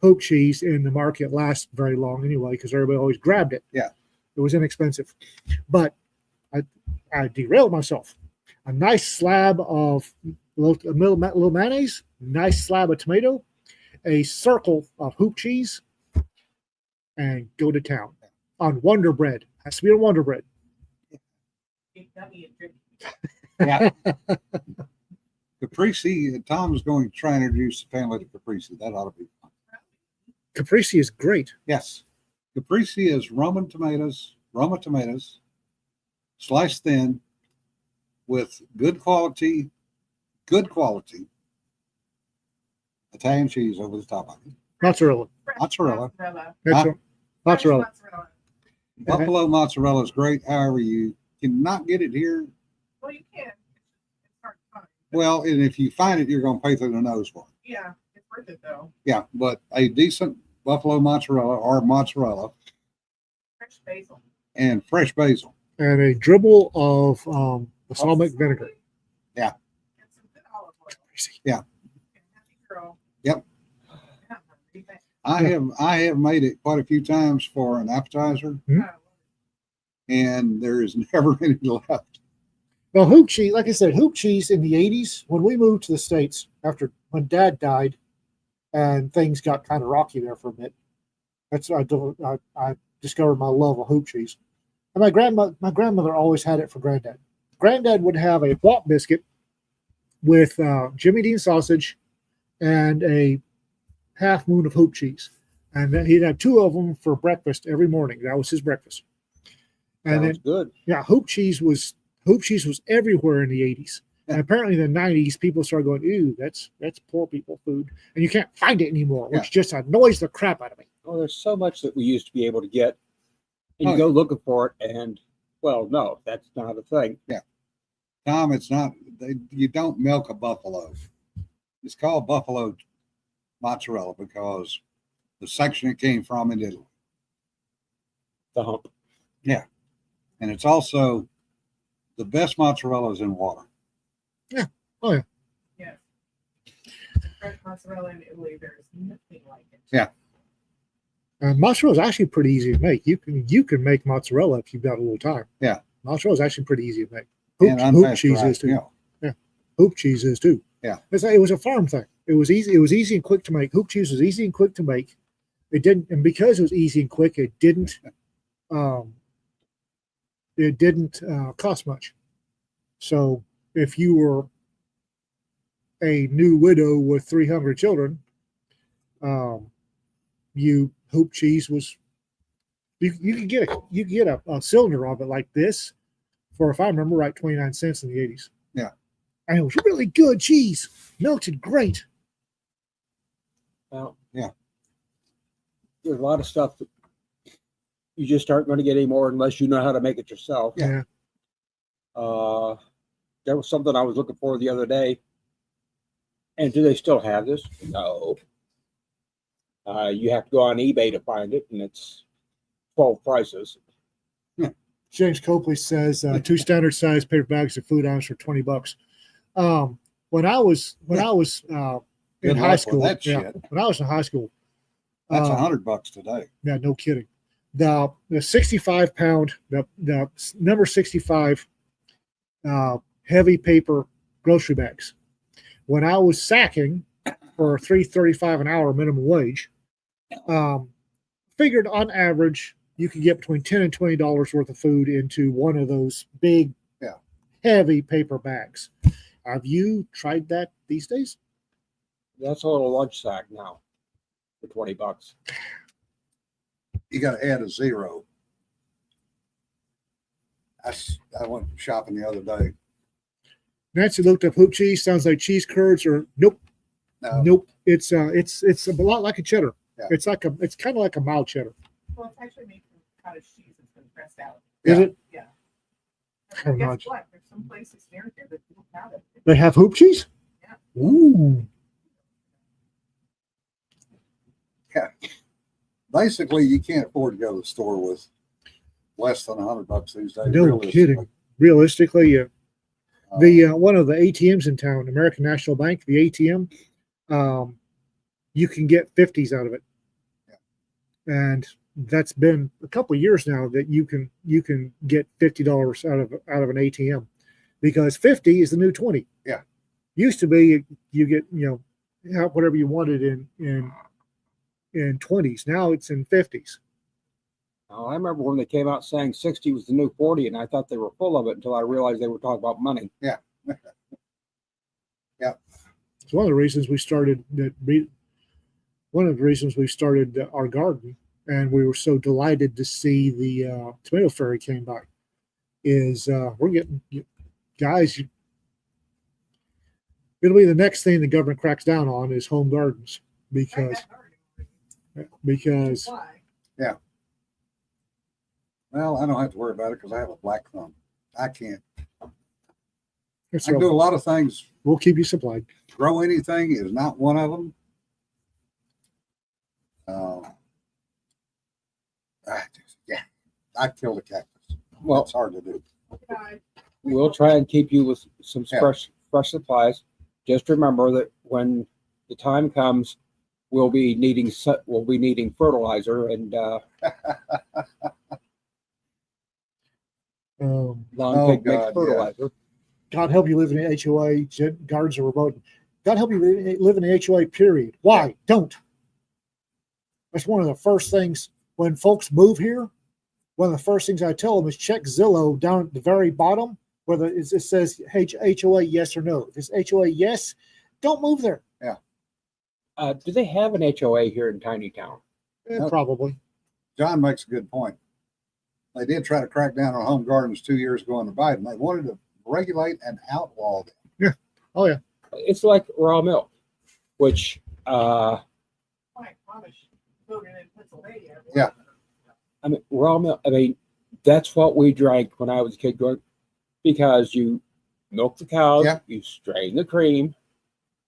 A: hoop cheese in the market last very long anyway, because everybody always grabbed it.
B: Yeah.
A: It was inexpensive. But I derailed myself. A nice slab of little mayonnaise, nice slab of tomato, a circle of hoop cheese, and go to town on Wonder Bread. Has to be on Wonder Bread.
D: Big dummy and drippy.
B: Yeah. Caprese, Tom's going to try and introduce the family to Caprese. That ought to be fun.
A: Caprese is great.
B: Yes. Caprese is Roma tomatoes, sliced thin with good quality Italian cheese over the top of it.
A: Mozzarella.
B: Mozzarella.
A: That's
B: Huh?
A: mozzarella.
B: Buffalo mozzarella is great. However, you cannot get it here.
D: Well, you can. It's hard to find.
B: Well, and if you find it, you're going to pay through the nose for it.
D: Yeah, it's worth it though.
B: Yeah, but a decent buffalo mozzarella or mozzarella
D: Fresh basil.
B: and fresh basil.
A: And a dribble of balsamic vinegar.
B: Yeah.
D: And some good olive oil.
B: Yeah.
D: And happy girl.
B: Yep.
D: Not hungry, but-
B: I have made it quite a few times for an appetizer,
A: Hmm?
D: Oh,
B: and there is never any left.
A: Well, hoop cheese, like I said, hoop cheese in the 80s, when we moved to the States when Dad died and things got kind of rocky there for a bit, I discovered my love of hoop cheese. And my grandmother always had it for Granddad. Granddad would have a Whop biscuit with Jimmy Dean sausage and a half moon of hoop cheese. And then he'd have two of them for breakfast every morning. That was his breakfast. And then
C: Sounds good.
A: yeah, hoop cheese was everywhere in the 80s. And apparently in the 90s, people started going, ew, that's poor people food. And you can't find it anymore, which just annoys the crap out of me.
C: Oh, there's so much that we used to be able to get, and
B: Oh,
C: you go looking for it, and well, no, that's not a thing.
B: Tom, it's not. You don't milk a buffalo. It's called buffalo mozzarella because the section it came from in Italy,
C: The hump.
B: and it's also the best mozzarella is in water.
D: yes. Fresh mozzarella in Italy, there's nothing like it.
B: Yeah.
A: And mozzarella is actually pretty easy to make. You can make mozzarella if you've got a little time.
B: Yeah.
A: Mozzarella is actually pretty easy to make.
B: And
A: Hoop cheese
B: unpasteurized
A: is too.
B: milk.
A: Hoop cheese is too.
B: Yeah.
A: It was a farm thing. It was easy. It was easy and quick to make. Hoop cheese was easy and quick to make. It didn't, and because it was easy and quick, it didn't cost much. So if you were a new widow with 300 children, you hoop cheese was. You could get a cylinder of it like this for, if I remember right, 29 cents in the 80s.
B: Yeah.
A: And it was really good cheese, melted great.
C: Well,
B: Yeah.
C: There's a lot of stuff that you just aren't going to get anymore unless you know how to make it yourself.
B: Yeah.
C: There was something I was looking for the other day. And do they still have this? No. You have to go on eBay to find it, and it's 12 prices.
A: James Copley says 2 standard size paper bags of food items for $20. When I was in
B: Good
A: high
B: luck with
A: school,
B: that
A: yeah,
B: shit.
A: when I was in high school,
B: That's
A: um,
B: $100 today.
A: yeah, no kidding. The 65 pound, the number 65 heavy paper grocery bags. When I was sacking for $3.35 an hour minimum wage, figured on average you could get between $10 and $20 worth of food into one of those big,
B: Yeah.
A: heavy paper bags. Have you tried that these days?
C: That's a little lunch sack now for $20.
B: You got to add a zero. I went shopping the other day.
A: Nancy looked up hoop cheese. Sounds like cheese curds or nope.
B: No,
A: Nope. It's a lot like a cheddar.
B: Yeah.
A: It's kind of like a mild cheddar.
D: Well, it's actually made from cottage cheese that's been pressed out.
A: Is
B: Yeah.
A: it?
D: Yeah.
A: Oh,
D: And guess
A: nice.
D: what? There's some places near here that don't have it.
A: They have hoop cheese?
D: Yeah.
A: Ooh.
B: basically, you can't afford to go to the store with less than $100 these days.
A: No
B: realistically.
A: kidding. Realistically,
B: Uh,
A: the one of the ATMs in town, American National Bank, the ATM, you can get 50s out of it. And that's been a couple of years now that you can get $50 out of an ATM, because 50 is the new 20.
B: Yeah.
A: Used to be you get whatever you wanted in 20s. Now it's in 50s.
C: I remember when they came out saying 60 was the new 40, and I thought they were full of it until I realized they were talking about money.
A: It's one of the reasons we started our garden, and we were so delighted to see the tomato fairy came by. Is we're getting guys. It'll be the next thing the government cracks down on is home gardens because
D: Why?
B: well, I don't have to worry about it because I have a black thumb. I can't.
A: it's
B: I can do a lot of things.
A: we'll keep you supplied.
B: Grow anything is not one of them. I killed a cactus.
C: Well,
B: It's hard to do.
D: Bye.
C: we'll try and keep you with some
B: Yeah.
C: fresh supplies. Just remember that when the time comes, we'll be needing fertilizer and
A: Um,
C: lawn
B: Oh,
C: pig
B: God,
C: mix
B: yeah.
C: fertilizer.
A: God help you live in an HOA. Gardens are remote. God help you live in an HOA. Period. Why? Don't. That's one of the first things when folks move here. One of the first things I tell them is check Zillow down at the very bottom, whether it says HOA yes or no. If it's HOA yes, don't move there.
C: Do they have an HOA here in Tiny Town?
B: Nope.
A: Probably.
B: John makes a good point. They did try to crack down on home gardens 2 years ago under Biden. They wanted to regulate and outlaw them.
A: Oh yeah.
C: It's like raw milk, which
D: My promise voted in Pennsylvania.
B: Yeah.
C: I mean, raw milk. I mean, that's what we drank when I was a kid, growing, because you milk the cows,
B: Yeah.
C: you strain the cream,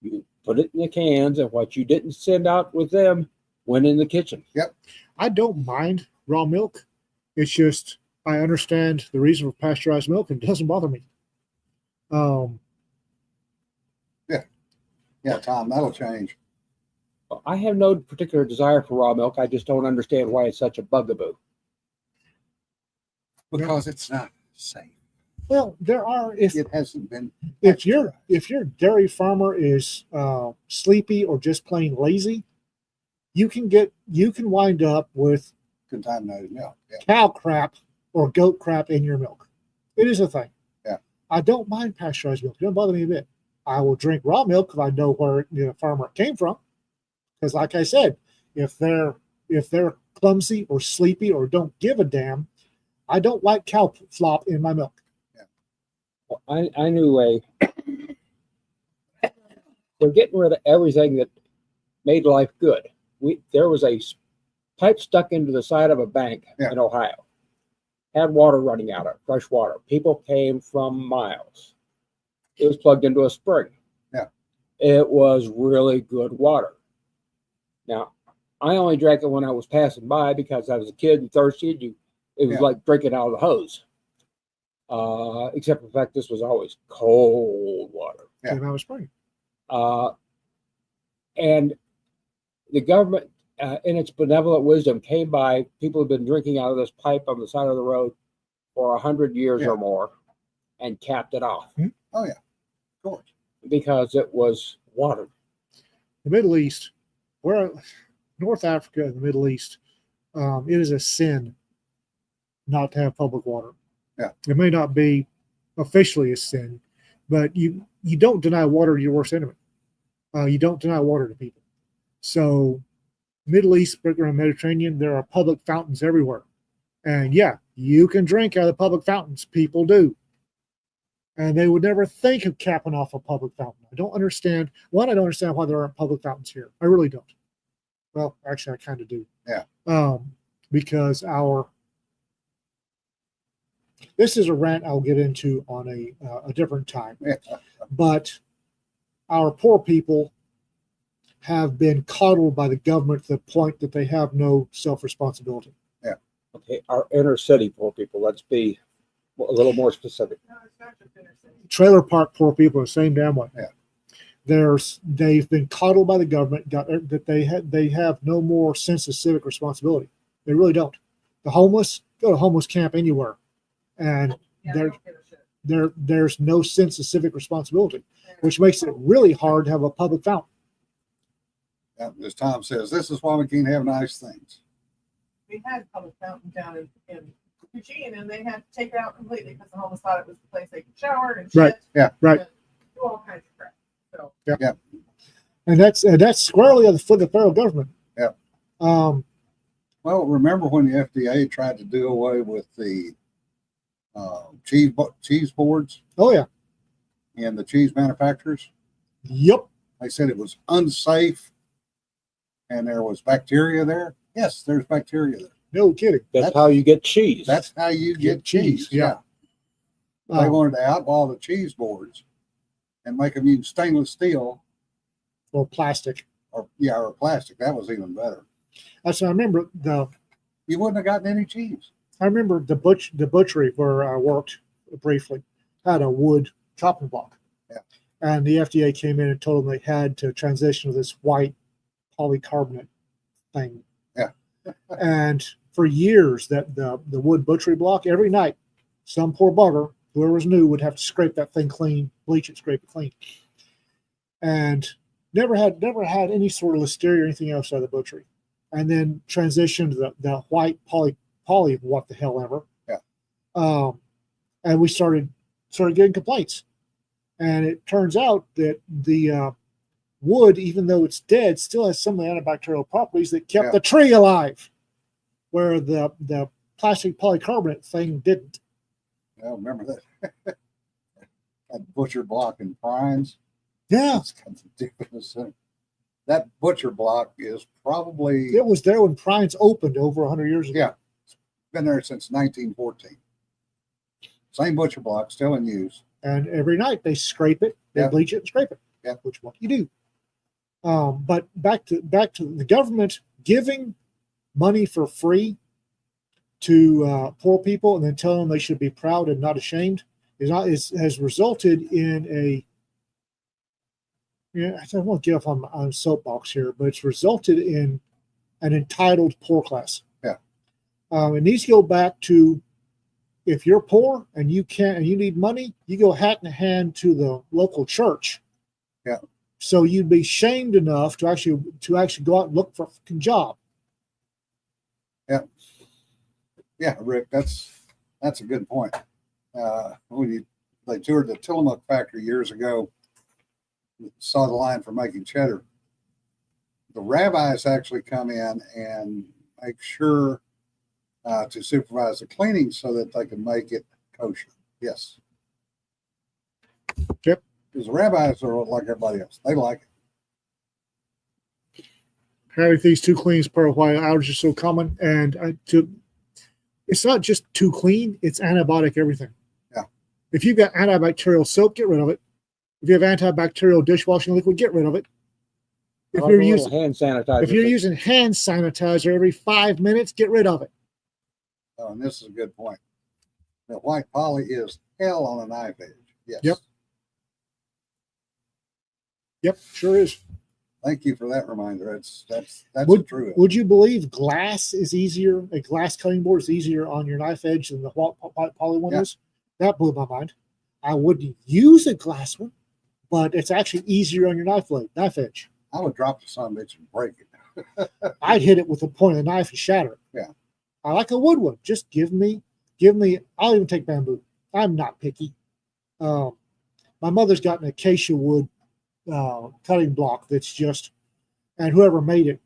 C: you put it in the cans, and what you didn't send out with them went in the kitchen.
A: I don't mind raw milk. It's just I understand the reason for pasteurized milk, and it doesn't bother me.
B: Yeah, Tom, that'll change.
C: I have no particular desire for raw milk. I just don't understand why it's such a bugaboo.
B: Because it's not safe.
A: Well, there are
B: It hasn't been.
A: if your dairy farmer is sleepy or just plain lazy, you can wind up with
B: Contaminated milk. Yeah.
A: cow crap or goat crap in your milk. It is a thing.
B: Yeah.
A: I don't mind pasteurized milk. It doesn't bother me a bit. I will drink raw milk if I know where the farmer came from. Because like I said, if they're if they're clumsy or sleepy or don't give a damn, I don't like cow flop in my milk.
C: Well, I knew they're getting rid of everything that made life good. There was a pipe stuck into the side of a bank
B: Yeah.
C: in Ohio. Had water running out of it, fresh water. People came from miles. It was plugged into a spring.
B: Yeah.
C: It was really good water. Now, I only drank it when I was passing by because I was a kid and thirsty. It was
B: Yeah.
C: like drinking out of the hose. Except for the fact this was always cold water.
B: Yeah.
A: Came out of spring.
C: And the government, in its benevolent wisdom, came by. People have been drinking out of this pipe on the side of the road for 100 years
B: Yeah.
C: or more, and capped it off
B: Oh yeah, of course.
C: because it was water.
A: The Middle East, where North Africa and the Middle East, it is a sin not to have public water.
B: Yeah.
A: It may not be officially a sin, but you don't deny water to your worst enemy. You don't deny water to people. So, Middle East, around Mediterranean, there are public fountains everywhere. And yeah, you can drink out of the public fountains. People do. And they would never think of capping off a public fountain. I don't understand. One, I don't understand why there aren't public fountains here. I really don't. Well, actually, I kind of do.
B: Yeah.
A: Because this is a rant I'll get into on a different time.
B: Yeah.
A: But our poor people have been coddled by the government to the point that they have no self-responsibility.
C: Okay, our inner city poor people. Let's be a little more specific.
D: No, it's not just inner city.
A: Trailer park poor people are the same damn way.
B: Yeah.
A: They've been coddled by the government that they have no more sense of civic responsibility. They really don't. The homeless go to homeless camp anywhere, and
D: Yeah,
A: They're-
D: they don't give a shit.
A: there's no sense of civic responsibility, which makes it really hard to have a public fountain.
B: Yeah, as Tom says, this is why we can't have nice things.
D: We had public fountain down in Eugene, and they had to take it out completely because the homeless thought it was the place they could shower and shit.
A: Right,
B: yeah,
A: right.
D: and do all kinds of crap. So
A: And that's squarely on the foot of the federal government.
B: Yeah. Well, remember when the FDA tried to do away with the cheese boards
A: Oh yeah.
B: and the cheese manufacturers?
A: Yep.
B: They said it was unsafe and there was bacteria there. Yes, there's bacteria there.
A: No kidding.
C: That's how you get cheese.
B: That's how you get cheese.
A: Yeah.
B: They wanted to outlaw the cheese boards and make them use stainless steel
A: Or plastic.
B: or plastic. That was even better.
A: That's I remember
B: You wouldn't have gotten any cheese.
A: the butchery where I worked briefly had a wood chopping block.
B: Yeah.
A: And the FDA came in and told them they had to transition to this white polycarbonate thing.
B: Yeah.
A: And for years that the wood butchery block, every night, some poor bugger, whoever was new, would have to scrape that thing clean, bleach it, scrape it clean. And never had any sort of listeria or anything else out of the butchery. And then transitioned to the white poly what the hell ever.
B: Yeah.
A: And we started getting complaints. And it turns out that the wood, even though it's dead, still has some of the antibacterial properties that kept
B: Yeah.
A: the tree alive, where the plastic polycarbonate thing didn't.
B: I remember that. That butcher block in Pines.
A: Yeah,
B: It's got the difference in it. That butcher block is probably
A: it was there when Pines opened over 100 years ago.
B: Yeah. been there since 1914. Same butcher block, still in use.
A: And every night they scrape it, they
B: Yeah.
A: bleach it, and scrape it.
B: Yeah.
A: Which is what you do. But back to the government giving money for free to poor people and then telling them they should be proud and not ashamed has resulted in a. I don't want to get off on soapbox here, but it's resulted in an entitled poor class.
B: Yeah.
A: It needs to go back to, if you're poor and you need money, you go hat in hand to the local church.
B: Yeah.
A: So you'd be shamed enough to actually go out and look for a fucking job.
B: Yeah, Rick, that's a good point. When they toured the Tillamook factory years ago, saw the line for making cheddar. The rabbis actually come in and make sure to supervise the cleaning so that they can make it kosher. Yes.
A: Yep.
B: Because the rabbis are like everybody else. They like it.
A: Having these too clean is part of why allergies are so common. And it's not just too clean, it's antibiotic everything.
B: Yeah.
A: If you've got antibacterial soap, get rid of it. If you have antibacterial dishwashing liquid, get rid of it. If you're using
C: hand sanitizer,
A: if you're using hand sanitizer every 5 minutes, get rid of it.
B: Oh, and this is a good point. The white poly is hell on a knife edge. Yes.
A: Yep. Yep, sure is.
B: Thank you for that reminder. That's
A: Would-
B: true.
A: Would you believe glass is easier? A glass cutting board is easier on your knife edge than the white poly one
B: Yeah.
A: is. That blew my mind. I wouldn't use a glass one, but it's actually easier on your knife edge.
B: I would drop the son of a bitch and break it.
A: I'd hit it with the point of the knife and shatter it.
B: Yeah.
A: I like a wood one. Just give me. I'll even take bamboo. I'm not picky. My mother's got an acacia wood cutting block that's just, and whoever made it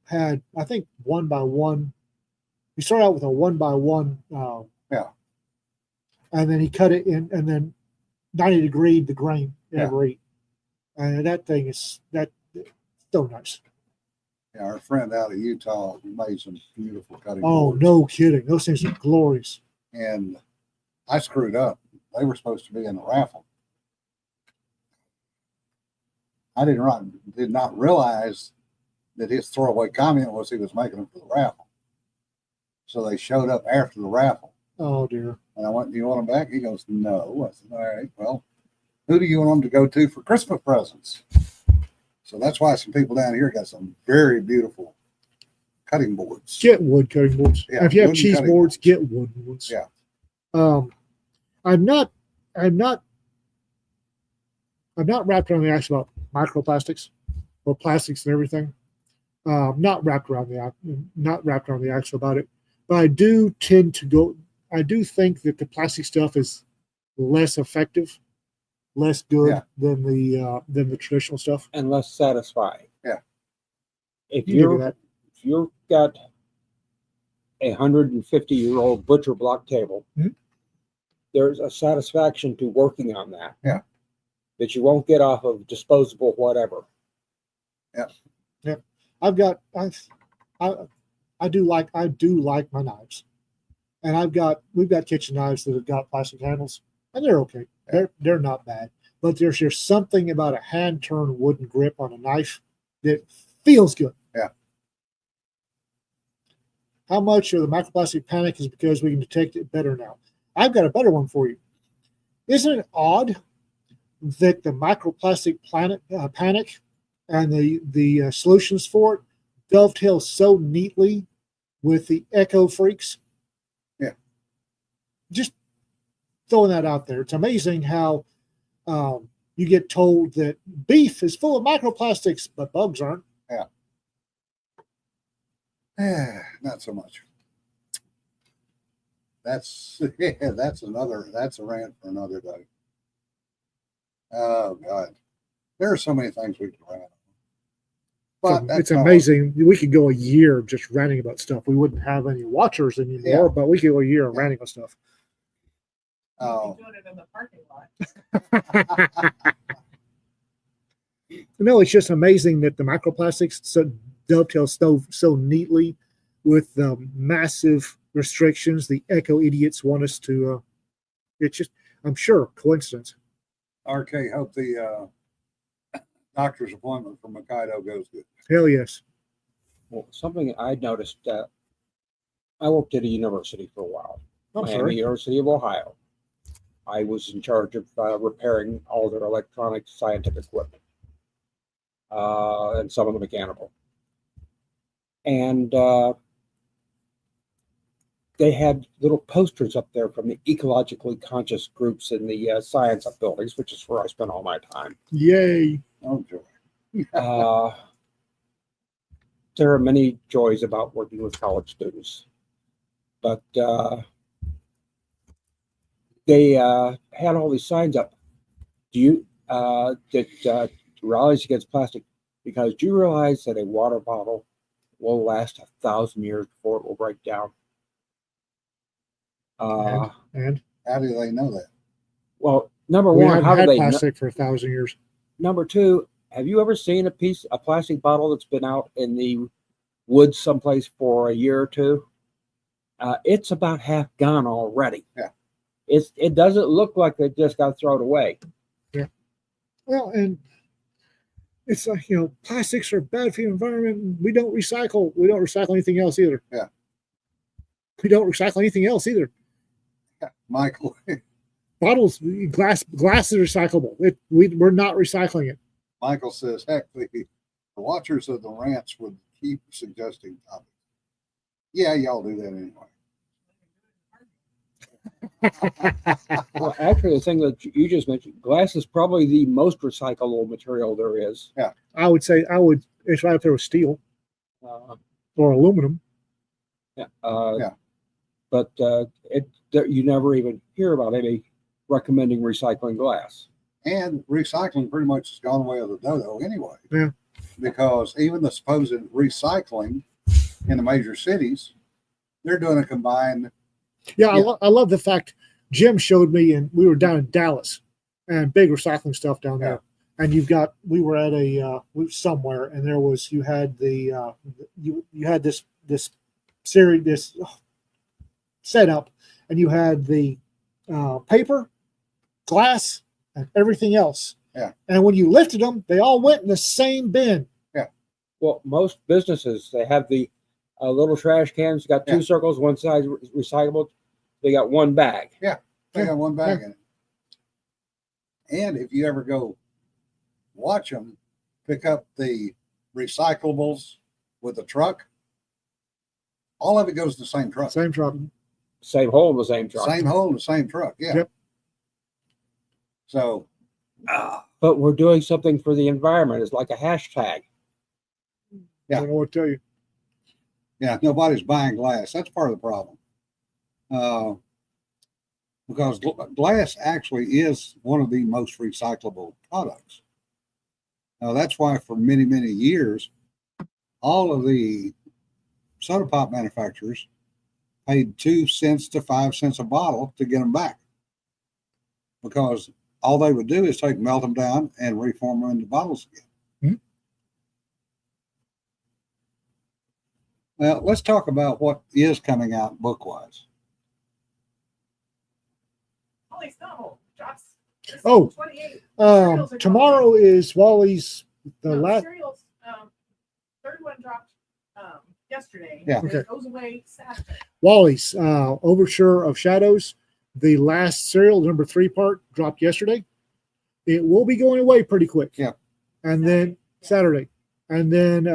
A: had, I think, 1x1. He started out with a 1x1.
B: Yeah.
A: And then he cut it in, and then 90 degree the grain
B: Yeah.
A: every. And that thing is so nice.
B: Yeah, our friend out of Utah made some beautiful cutting
A: Oh,
B: boards.
A: no kidding. Those things are glorious.
B: And I screwed up. They were supposed to be in the raffle. I did not realize that his throwaway comment was he was making them for the raffle. So they showed up after the raffle.
A: Oh, dear.
B: And I went, "Do you want them back?" He goes, "No." I said, "All right, well, who do you want them to go to for Christmas presents?" So that's why some people down here got some very beautiful cutting boards.
A: Get wood cutting boards.
B: Yeah,
A: And if you have
B: wooden
A: cheese
B: cutting
A: boards,
B: boards.
A: get wooden ones.
B: Yeah.
A: I'm not wrapped around the axle about microplastics or plastics and everything. Not wrapped around the axle about it. But I do tend to go. I do think that the plastic stuff is less effective, less good
B: Yeah.
A: than the traditional stuff.
C: and less satisfying.
B: Yeah.
C: If
A: You can do that.
C: you've got a 150-year-old butcher block table,
A: Mhm.
C: there's a satisfaction to working on that.
B: Yeah.
C: That you won't get off of disposable whatever.
A: I do like my knives, and we've got kitchen knives that have got plastic handles, and they're okay. They're not bad, but there's just something about a hand turned wooden grip on a knife that feels good.
B: Yeah.
A: How much of the microplastic panic is because we can detect it better now? I've got a better one for you. Isn't it odd that the microplastic panic and the solutions for it dovetail so neatly with the eco freaks?
B: Yeah.
A: Just throwing that out there. It's amazing how you get told that beef is full of microplastics, but bugs aren't.
B: Not so much. That's a rant for another day. Oh God, there are so many things we could rant on. But that's
A: It's
B: not-
A: amazing. We could go a year just ranting about stuff. We wouldn't have any watchers anymore,
B: Yeah.
A: but we could go a year
B: Yeah.
A: ranting about stuff.
B: Oh,
D: Doing it in the parking lot.
A: No, it's just amazing that the microplastics dovetail so neatly with the massive restrictions the eco idiots want us to. It's just, I'm sure, coincidence.
B: RK, hope the doctor's appointment for Hokkaido goes good.
A: Hell yes.
C: Well, something I noticed, I worked at a university for a while,
A: I'm
C: Miami
A: sorry.
C: University of Ohio. I was in charge of repairing all their electronic scientific equipment, and some of the mechanical. And they had little posters up there from the ecologically conscious groups in the science up buildings, which is where I spent all my time.
A: Yay.
B: Oh joy.
C: There are many joys about working with college students, but they had all these signs up. Do you that rallies against plastic? Because do you realize that a water bottle will last 1,000 years before it will break down.
A: And
B: How do they know that?
C: Well, number
A: we
C: one,
A: haven't
C: how do
A: had
C: they know?
A: plastic for 1,000 years.
C: Number two, have you ever seen a plastic bottle that's been out in the woods someplace for a year or two? It's about half gone already.
B: Yeah.
C: It doesn't look like they just got thrown away.
A: Well, and it's like, plastics are bad for the environment. We don't recycle. We don't recycle anything else either.
B: Yeah.
A: We don't recycle anything else either.
B: Michael,
A: Bottles, glass is recyclable. We're not recycling it.
B: Michael says, heck, the watchers of the rants would keep suggesting topics. Yeah, y'all do that anyway.
C: Well, actually, the thing that you just mentioned, glass is probably the most recyclable material there is.
A: I would say it's right up there with steel
C: Uh,
A: or aluminum.
C: yeah.
B: Yeah.
C: But you never even hear about any recommending recycling glass.
B: And recycling pretty much has gone away of the dodo anyway.
A: Yeah.
B: Because even the supposed recycling in the major cities, they're doing a combined.
A: Yeah,
B: Yeah.
A: I love the fact Jim showed me, and we were down in Dallas, and big recycling stuff down there. And we were at somewhere, and you had you had this series, setup, and you had the paper, glass, and everything else.
B: Yeah.
A: And when you lifted them, they all went in the same bin.
C: Well, most businesses, they have the little trash cans, got two
B: Yeah.
C: circles, one side recyclable. They got one bag.
B: They got one bag in it. And if you ever go watch them pick up the recyclables with the truck, all of it goes to the same truck.
A: Same truck.
C: Same hole in the same truck.
B: Same hole, the same truck. Yeah.
A: Yep.
B: So,
C: But we're doing something for the environment. It's like a hashtag.
B: Yeah.
A: I don't know what to tell you.
B: yeah, nobody's buying glass. That's part of the problem. Because glass actually is one of the most recyclable products. That's why for many, many years, all of the soda pop manufacturers paid 2 cents to 5 cents a bottle to get them back. Because all they would do is melt them down and reform them into bottles again. Now, let's talk about what is coming out book-wise.
D: Holy Snowball drops. this
A: Oh,
D: 28. Cereals are
A: tomorrow is Wally's
D: No,
A: last.
D: cereals, third one dropped yesterday.
B: Yeah.
D: And
A: Okay.
D: it goes away Saturday.
A: Wally's Overture of Shadows. The last serial, number 3 part, dropped yesterday. It will be going away pretty quick.
B: Yeah.
A: And then Saturday, and then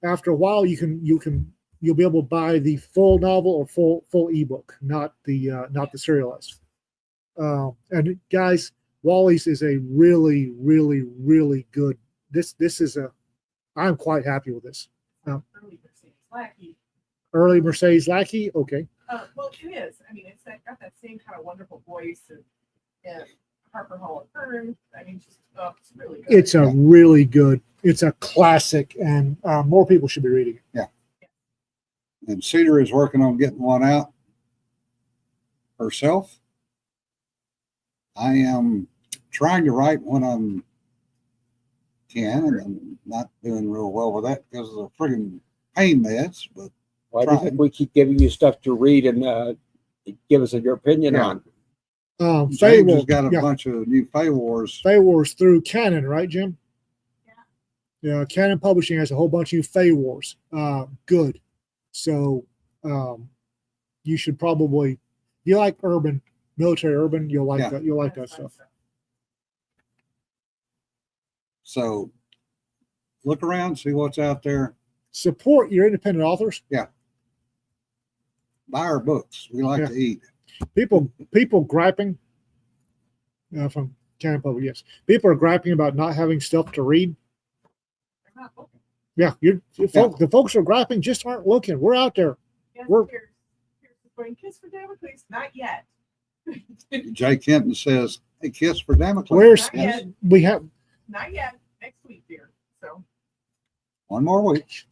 A: after a while, you'll be able to buy the full novel or full ebook, not the serialized. And guys, Wally's is a really, really, really good. This is I'm quite happy with this.
D: Early Mercedes Lackey.
A: Early Mercedes Lackey, okay.
D: Well, it is. I mean, got that same kind of wonderful voice and Harper Hall and Kern. I mean, it's really good.
A: It's a really good. It's a classic, and more people should be reading it.
B: And Cedar is working on getting one out herself. I am trying to write when I can, and I'm not doing real well with that because of the friggin' pain meds. But
C: Why do you think we keep giving you stuff to read and give us your opinion
B: Yeah.
C: on?
B: James
A: Fable,
B: has got a
A: yeah,
B: bunch of new Fey Wars.
A: Fey Wars through Canon, right, Jim?
D: Yeah.
A: Yeah, Canon Publishing has a whole bunch of new Fey Wars. Good. So you should probably, if you like military urban, you'll like
B: Yeah.
A: that. You'll like that
D: That's fun
A: stuff.
B: So look around, see what's out there.
A: Support your independent authors.
B: Buy our books. We like
A: Yeah.
B: to eat.
A: People griping from Canon Public. Yes, people are griping about not having stuff to read.
D: They're not looking.
A: Yeah, the folks who are griping just aren't looking. We're out there.
D: Yes,
A: We're-
D: here's going kiss for Damocles. Not yet.
B: Jay Kenton says, "Hey, kiss for Damocles."
A: Where's
D: Yes.
A: we have
D: Not yet. Next week, dear. So
B: One more week.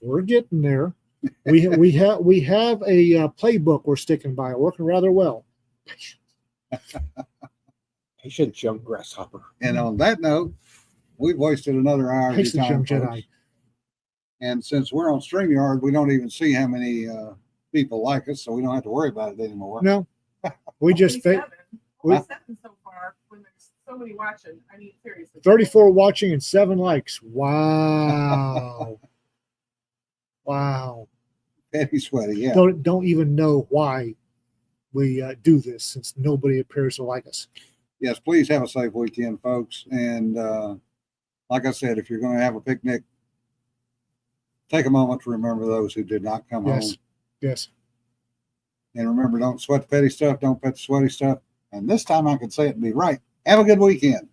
A: We're getting there. We have a playbook we're sticking by, working rather well.
C: Patience, young grasshopper.
B: And on that note, we've wasted another hour of your
A: Patience, young
B: time,
A: Jedi.
B: folks. And since we're on StreamYard, we don't even see how many people like us, so we don't have to worry about it anymore.
A: No, we just
D: 47.
A: we-
D: 47 so far when there's so many watching. I mean, seriously.
A: 34 watching and 7 likes. Wow. Wow.
B: Petty sweaty, yeah.
A: Don't even know why we do this, since nobody appears to like us.
B: Yes, please have a safe weekend, folks. And like I said, if you're going to have a picnic, take a moment to remember those who did not come home.
A: Yes.
B: And remember, don't sweat the petty stuff, don't pet the sweaty stuff. And this time I can say it and be right. Have a good weekend.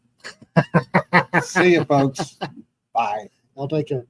B: See you, folks. Bye.
A: I'll take care.